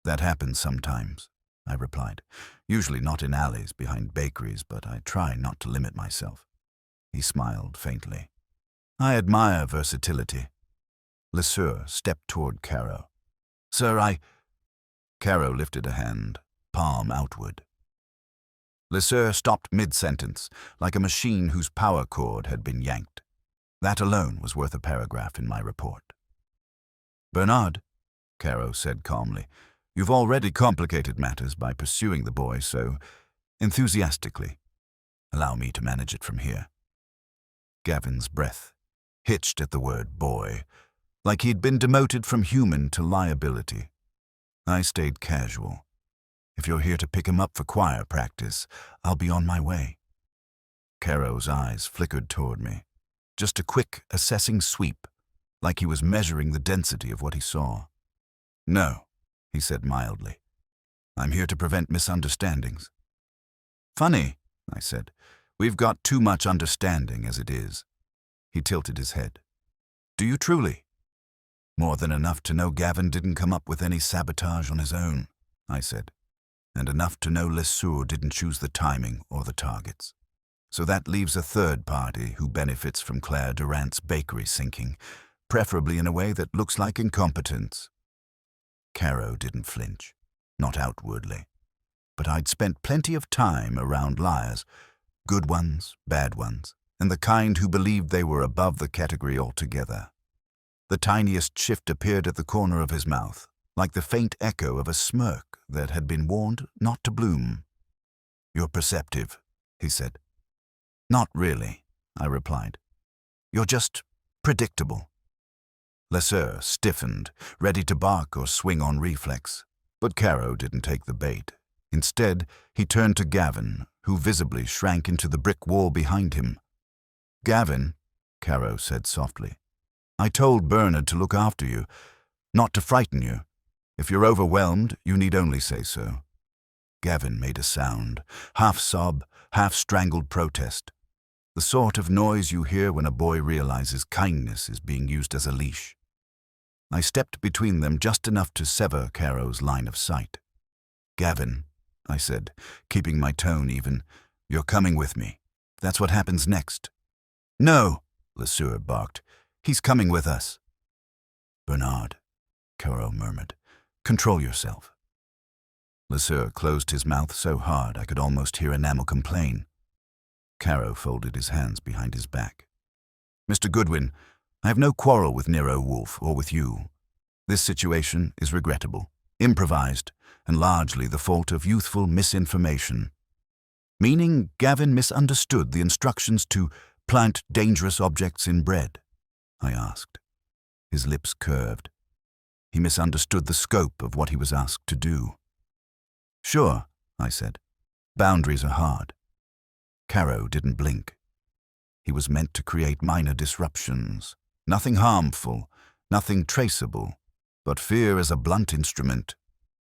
That happens sometimes, I replied. Usually not in alleys behind bakeries, but I try not to limit myself. He smiled faintly. I admire versatility. Lesueur stepped toward Caro. Sir, Caro lifted a hand, palm outward. Lesueur stopped mid-sentence, like a machine whose power cord had been yanked. That alone was worth a paragraph in my report. Bernard, Caro said calmly, you've already complicated matters by pursuing the boy so enthusiastically. Allow me to manage it from here. Gavin's breath hitched at the word boy, like he'd been demoted from human to liability. I stayed casual. If you're here to pick him up for choir practice, I'll be on my way. Caro's eyes flickered toward me. Just a quick, assessing sweep, like he was measuring the density of what he saw. No, he said mildly. I'm here to prevent misunderstandings. Funny, I said. We've got too much understanding as it is. He tilted his head. Do you truly? More than enough to know Gavin didn't come up with any sabotage on his own, I said. And enough to know Lesueur didn't choose the timing or the targets. So that leaves a third party who benefits from Claire Durant's bakery sinking, preferably in a way that looks like incompetence. Caro didn't flinch, not outwardly. But I'd spent plenty of time around liars, good ones, bad ones, and the kind who believed they were above the category altogether. The tiniest shift appeared at the corner of his mouth, like the faint echo of a smirk that had been warned not to bloom. You're perceptive, he said. Not really, I replied. You're just predictable. Lesueur stiffened, ready to bark or swing on reflex, but Caro didn't take the bait. Instead, he turned to Gavin, who visibly shrank into the brick wall behind him. "Gavin," Caro said softly, "I told Bernard to look after you, not to frighten you. If you're overwhelmed, you need only say so." Gavin made a sound, half sob, half strangled protest. The sort of noise you hear when a boy realizes kindness is being used as a leash. I stepped between them just enough to sever Caro's line of sight. "Gavin," I said, keeping my tone even, "you're coming with me. That's what happens next." "No," Lesueur barked. "He's coming with us." "Bernard," Caro murmured, "control yourself." Lesueur closed his mouth so hard I could almost hear enamel complain. Caro folded his hands behind his back. "Mr. Goodwin, I have no quarrel with Nero Wolfe or with you. This situation is regrettable, improvised, and largely the fault of youthful misinformation." "Meaning Gavin misunderstood the instructions to plant dangerous objects in bread?" I asked. His lips curved. He misunderstood the scope of what he was asked to do. "Sure," I said. "Boundaries are hard." Caro didn't blink. He was meant to create minor disruptions. Nothing harmful, nothing traceable, but fear is a blunt instrument.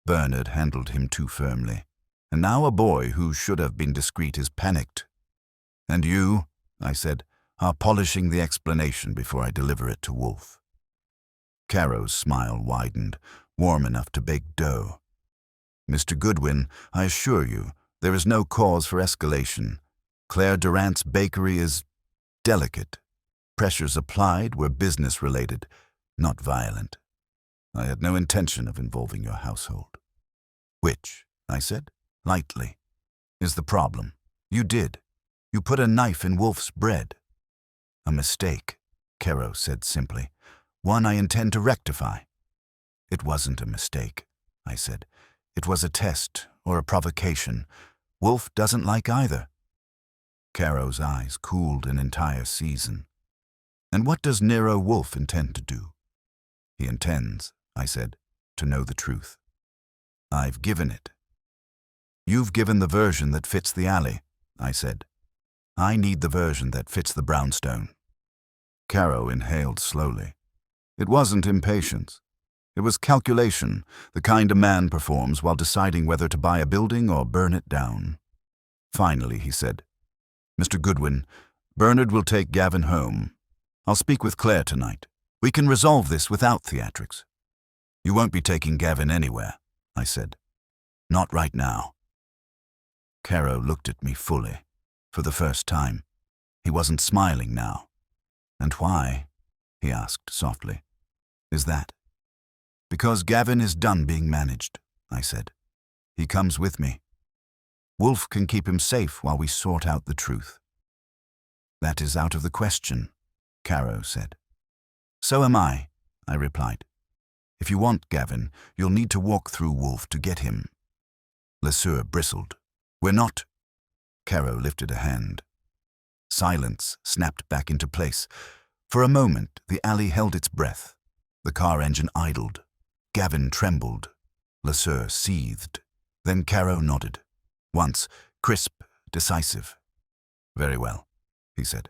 Bernard handled him too firmly, and now a boy who should have been discreet is panicked. "And you," I said, "are polishing the explanation before I deliver it to Wolfe." Caro's smile widened, warm enough to bake dough. "Mr. Goodwin, I assure you, there is no cause for escalation. Claire Durant's bakery is delicate. Pressures applied were business-related, not violent. I had no intention of involving your household." "Which," I said, lightly, "is the problem. You did. You put a knife in Wolfe's bread." "A mistake," Caro said simply. "One I intend to rectify." "It wasn't a mistake," I said. "It was a test or a provocation. Wolfe doesn't like either." Caro's eyes cooled an entire season. "And what does Nero Wolfe intend to do?" "He intends," I said, "to know the truth. I've given it." "You've given the version that fits the alley," I said. "I need the version that fits the brownstone." Caro inhaled slowly. It wasn't impatience. It was calculation, the kind a man performs while deciding whether to buy a building or burn it down. Finally, he said, "Mr. Goodwin, Bernard will take Gavin home. I'll speak with Claire tonight. We can resolve this without theatrics." "You won't be taking Gavin anywhere," I said. "Not right now." Caro looked at me fully, for the first time. He wasn't smiling now. "And why?" he asked softly. "Is that?" "Because Gavin is done being managed," I said. "He comes with me. Wolfe can keep him safe while we sort out the truth." "That is out of the question," Caro said. "So am I," I replied. "If you want Gavin, you'll need to walk through Wolfe to get him." Lesueur bristled. "We're not—" Caro lifted a hand. Silence snapped back into place. For a moment, the alley held its breath. The car engine idled. Gavin trembled. Lesueur seethed. Then Caro nodded. Once, crisp, decisive. "Very well," he said.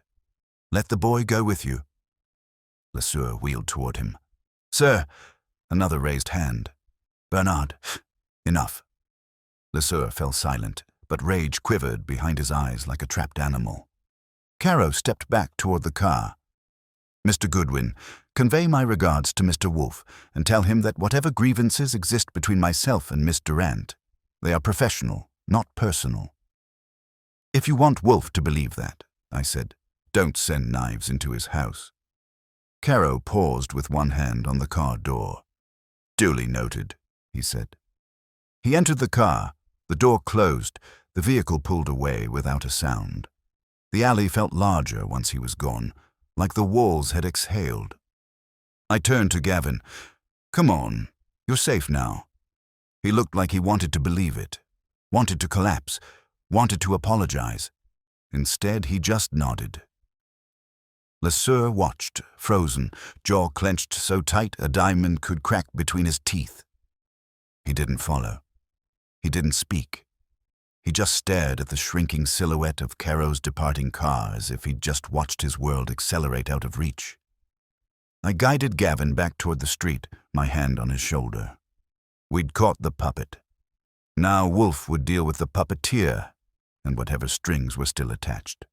"Let the boy go with you." Lesueur wheeled toward him. "Sir!" Another raised hand. "Bernard, enough." Lesueur fell silent, but rage quivered behind his eyes like a trapped animal. Caro stepped back toward the car. "Mr. Goodwin, convey my regards to Mr. Wolfe and tell him that whatever grievances exist between myself and Miss Durant, they are professional, not personal." "If you want Wolfe to believe that," I said, "don't send knives into his house." Caro paused with one hand on the car door. "Duly noted," he said. He entered the car. The door closed. The vehicle pulled away without a sound. The alley felt larger once he was gone, like the walls had exhaled. I turned to Gavin. "Come on, you're safe now." He looked like he wanted to believe it, wanted to collapse, wanted to apologize. Instead, he just nodded. Lesueur watched, frozen, jaw clenched so tight a diamond could crack between his teeth. He didn't follow. He didn't speak. He just stared at the shrinking silhouette of Caro's departing car as if he'd just watched his world accelerate out of reach. I guided Gavin back toward the street, my hand on his shoulder. We'd caught the puppet. Now Wolfe would deal with the puppeteer and whatever strings were still attached.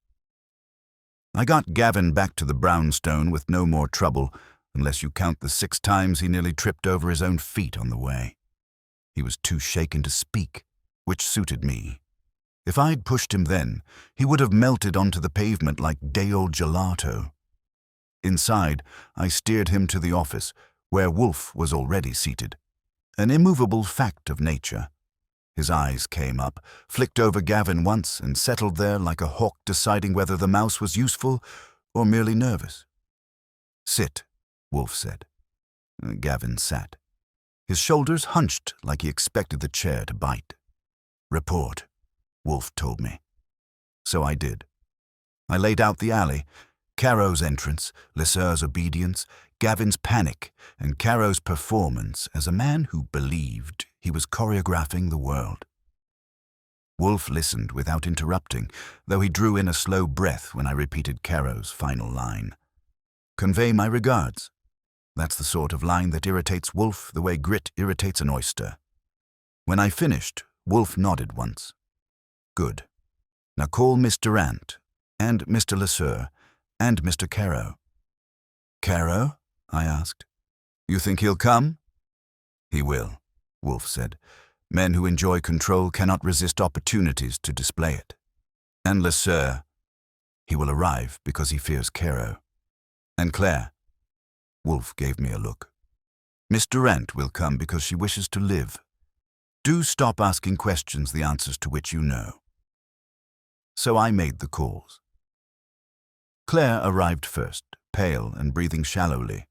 I got Gavin back to the brownstone with no more trouble, unless you count the 6 times he nearly tripped over his own feet on the way. He was too shaken to speak, which suited me. If I'd pushed him then, he would have melted onto the pavement like day-old gelato. Inside, I steered him to the office, where Wolfe was already seated, an immovable fact of nature. His eyes came up, flicked over Gavin once, and settled there like a hawk deciding whether the mouse was useful or merely nervous. "Sit," Wolfe said. Gavin sat. His shoulders hunched like he expected the chair to bite. "Report," Wolfe told me. So I did. I laid out the alley, Caro's entrance, Lesur's obedience, Gavin's panic, and Caro's performance as a man who believed he was choreographing the world. Wolfe listened without interrupting, though he drew in a slow breath when I repeated Caro's final line. "Convey my regards." That's the sort of line that irritates Wolfe the way grit irritates an oyster. When I finished, Wolfe nodded once. "Good. Now call Miss Durant, and Mr. Lesur, and Mr. Caro." "Caro?" I asked. "You think he'll come?" "He will," Wolfe said. "Men who enjoy control cannot resist opportunities to display it. And Lesur, he will arrive because he fears Caro. And Claire." Wolfe gave me a look. "Miss Durant will come because she wishes to live. Do stop asking questions the answers to which you know." So I made the calls. Claire arrived first, pale and breathing shallowly.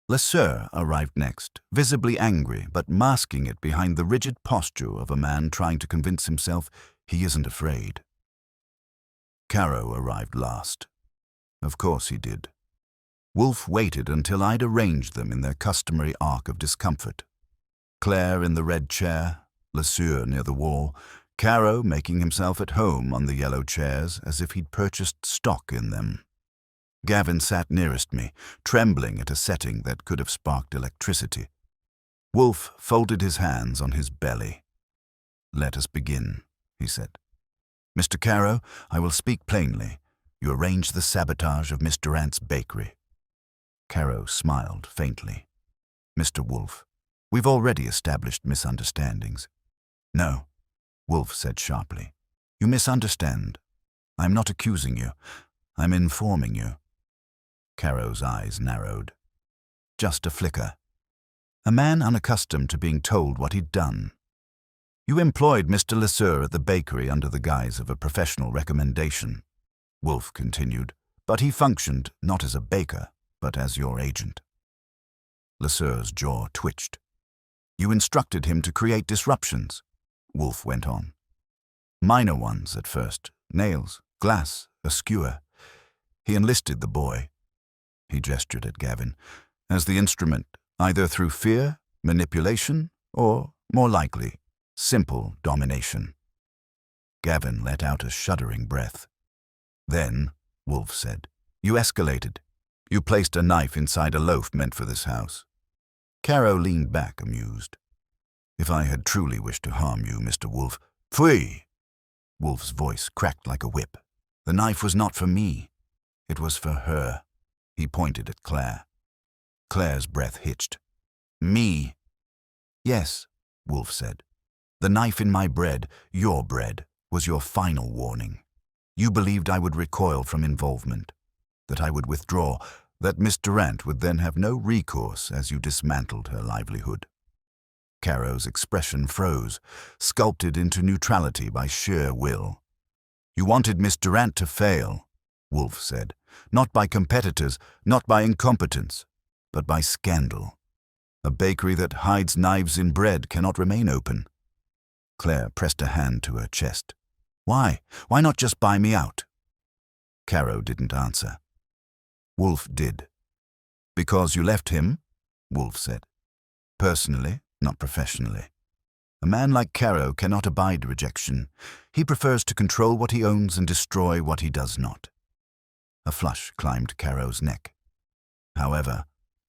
Lesur arrived next, visibly angry but masking it behind the rigid posture of a man trying to convince himself he isn't afraid. Caro arrived last. Of course he did. Wolfe waited until I'd arranged them in their customary arc of discomfort. Claire in the red chair, Lesur near the wall, Caro making himself at home on the yellow chairs as if he'd purchased stock in them. Gavin sat nearest me, trembling at a setting that could have sparked electricity. Wolfe folded his hands on his belly. "Let us begin," he said. "Mr. Caro, I will speak plainly. You arranged the sabotage of Miss Durant's bakery." Caro smiled faintly. "Mr. Wolfe, we've already established misunderstandings." "No," Wolfe said sharply. "You misunderstand. I'm not accusing you. I'm informing you." Caro's eyes narrowed. Just a flicker. A man unaccustomed to being told what he'd done. "You employed Mr. Lesur at the bakery under the guise of a professional recommendation," Wolfe continued, "but he functioned not as a baker, but as your agent." Lesur's jaw twitched. "You instructed him to create disruptions," Wolfe went on. "Minor ones at first, nails, glass, a skewer. He enlisted the boy," he gestured at Gavin, "as the instrument, either through fear, manipulation, or, more likely, simple domination." Gavin let out a shuddering breath. "Then," Wolfe said, "you escalated. You placed a knife inside a loaf meant for this house." Caro leaned back, amused. "If I had truly wished to harm you, Mr. Wolfe—" "Pfui!" Wolfe's voice cracked like a whip. "The knife was not for me. It was for her." He pointed at Claire. Claire's breath hitched. "Me?" "Yes," Wolfe said. "The knife in my bread, your bread, was your final warning. You believed I would recoil from involvement, that I would withdraw, that Miss Durant would then have no recourse as you dismantled her livelihood." Caro's expression froze, sculpted into neutrality by sheer will. "You wanted Miss Durant to fail," Wolfe said, "not by competitors, not by incompetence, but by scandal. A bakery that hides knives in bread cannot remain open." Claire pressed a hand to her chest. "Why? Why not just buy me out?" Caro didn't answer. Wolfe did. "Because you left him," Wolfe said. "Personally, not professionally. A man like Caro cannot abide rejection. He prefers to control what he owns and destroy what he does not. A flush climbed Caro's neck. However,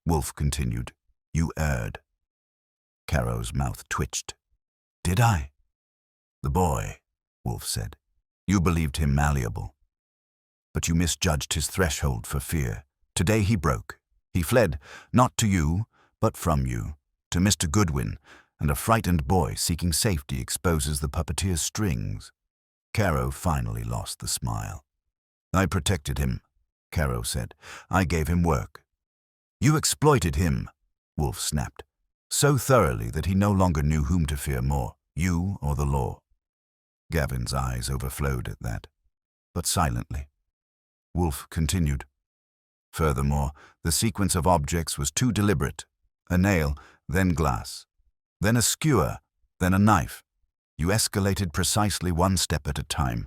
Wolfe continued, you erred. Caro's mouth twitched. Did I? The boy, Wolfe said. You believed him malleable. But you misjudged his threshold for fear. Today he broke. He fled, not to you, but from you, to Mr. Goodwin, and a frightened boy seeking safety exposes the puppeteer's strings. Caro finally lost the smile. I protected him, Caro said. I gave him work. You exploited him, Wolfe snapped, so thoroughly that he no longer knew whom to fear more, you or the law. Gavin's eyes overflowed at that, but silently. Wolfe continued. Furthermore, the sequence of objects was too deliberate. A nail, then glass, then a skewer, then a knife. You escalated precisely one step at a time.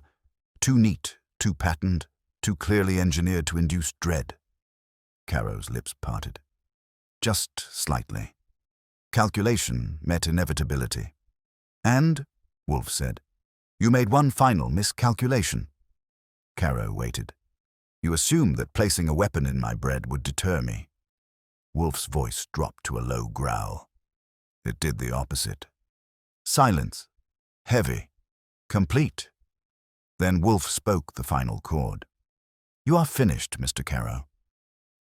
Too neat, too patterned, too clearly engineered to induce dread. Caro's lips parted. Just slightly. Calculation met inevitability. And, Wolfe said, you made one final miscalculation. Caro waited. You assumed that placing a weapon in my bread would deter me. Wolfe's voice dropped to a low growl. It did the opposite. Silence. Heavy. Complete. Then Wolfe spoke the final chord. You are finished, Mr. Caro.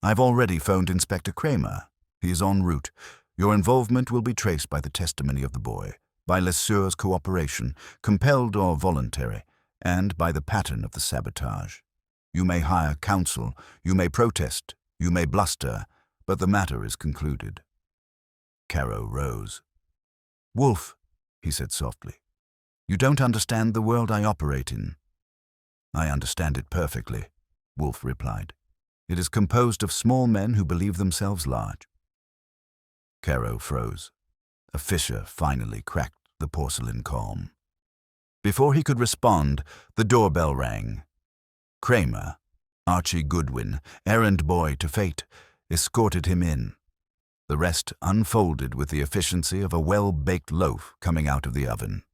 I've already phoned Inspector Kramer. He is en route. Your involvement will be traced by the testimony of the boy, by Lesueur's cooperation, compelled or voluntary, and by the pattern of the sabotage. You may hire counsel, you may protest, you may bluster, but the matter is concluded. Caro rose. Wolfe, he said softly, you don't understand the world I operate in. I understand it perfectly, Wolfe replied. It is composed of small men who believe themselves large. Caro froze. A fissure finally cracked the porcelain calm. Before he could respond, the doorbell rang. Kramer, Archie Goodwin, errand boy to fate, escorted him in. The rest unfolded with the efficiency of a well-baked loaf coming out of the oven.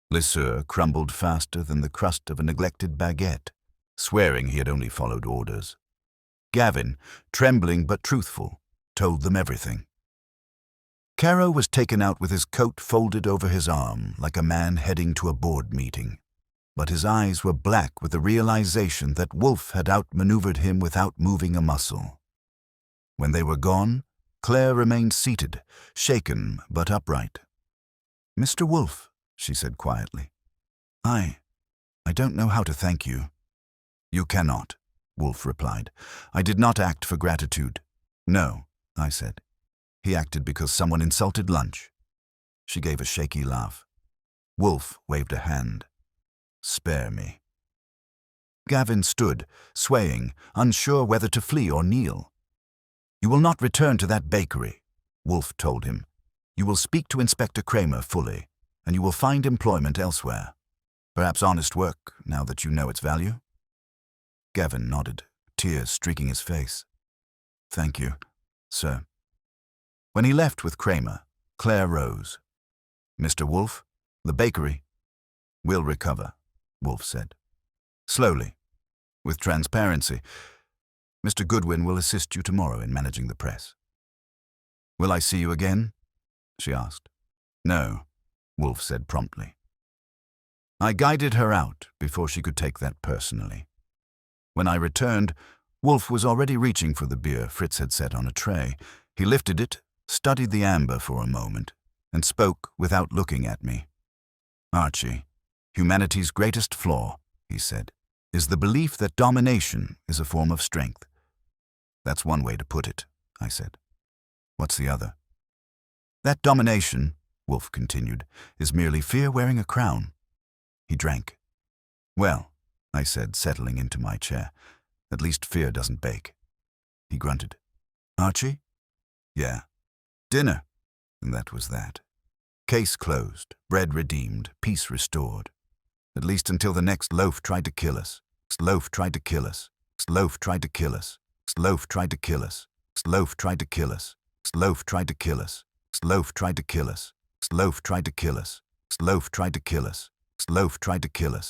Lesueur crumbled faster than the crust of a neglected baguette, swearing he had only followed orders. Gavin, trembling but truthful, told them everything. Caro was taken out with his coat folded over his arm like a man heading to a board meeting. But his eyes were black with the realization that Wolfe had outmaneuvered him without moving a muscle. When they were gone, Claire remained seated, shaken but upright. Mr. Wolfe, she said quietly, I don't know how to thank you. You cannot, Wolfe replied. I did not act for gratitude. No, I said. He acted because someone insulted lunch. She gave a shaky laugh. Wolfe waved a hand. Spare me. Gavin stood, swaying, unsure whether to flee or kneel. You will not return to that bakery, Wolfe told him. You will speak to Inspector Kramer fully, and you will find employment elsewhere. Perhaps honest work, now that you know its value? Gavin nodded, tears streaking his face. Thank you, sir. When he left with Kramer, Claire rose. Mr. Wolfe, the bakery. We'll recover, Wolfe said. Slowly, with transparency. Mr. Goodwin will assist you tomorrow in managing the press. Will I see you again? She asked. No, Wolfe said promptly. I guided her out before she could take that personally. When I returned, Wolfe was already reaching for the beer Fritz had set on a tray. He lifted it, studied the amber for a moment, and spoke without looking at me. Archie, humanity's greatest flaw, he said, is the belief that domination is a form of strength. That's one way to put it, I said. What's the other? That domination, Wolfe continued, is merely fear wearing a crown. He drank. Well, I said, settling into my chair, at least fear doesn't bake. He grunted. Archie? Yeah. Dinner. And that was that. Case closed, bread redeemed, peace restored. At least until the next Loaf tried to kill us. Loaf tried to kill us. Loaf tried to kill us. Loaf tried to kill us. Loaf tried to kill us. Loaf tried to kill us. Loaf tried to kill us. Loaf tried to kill us. Loaf tried to kill us. Loaf tried to kill us.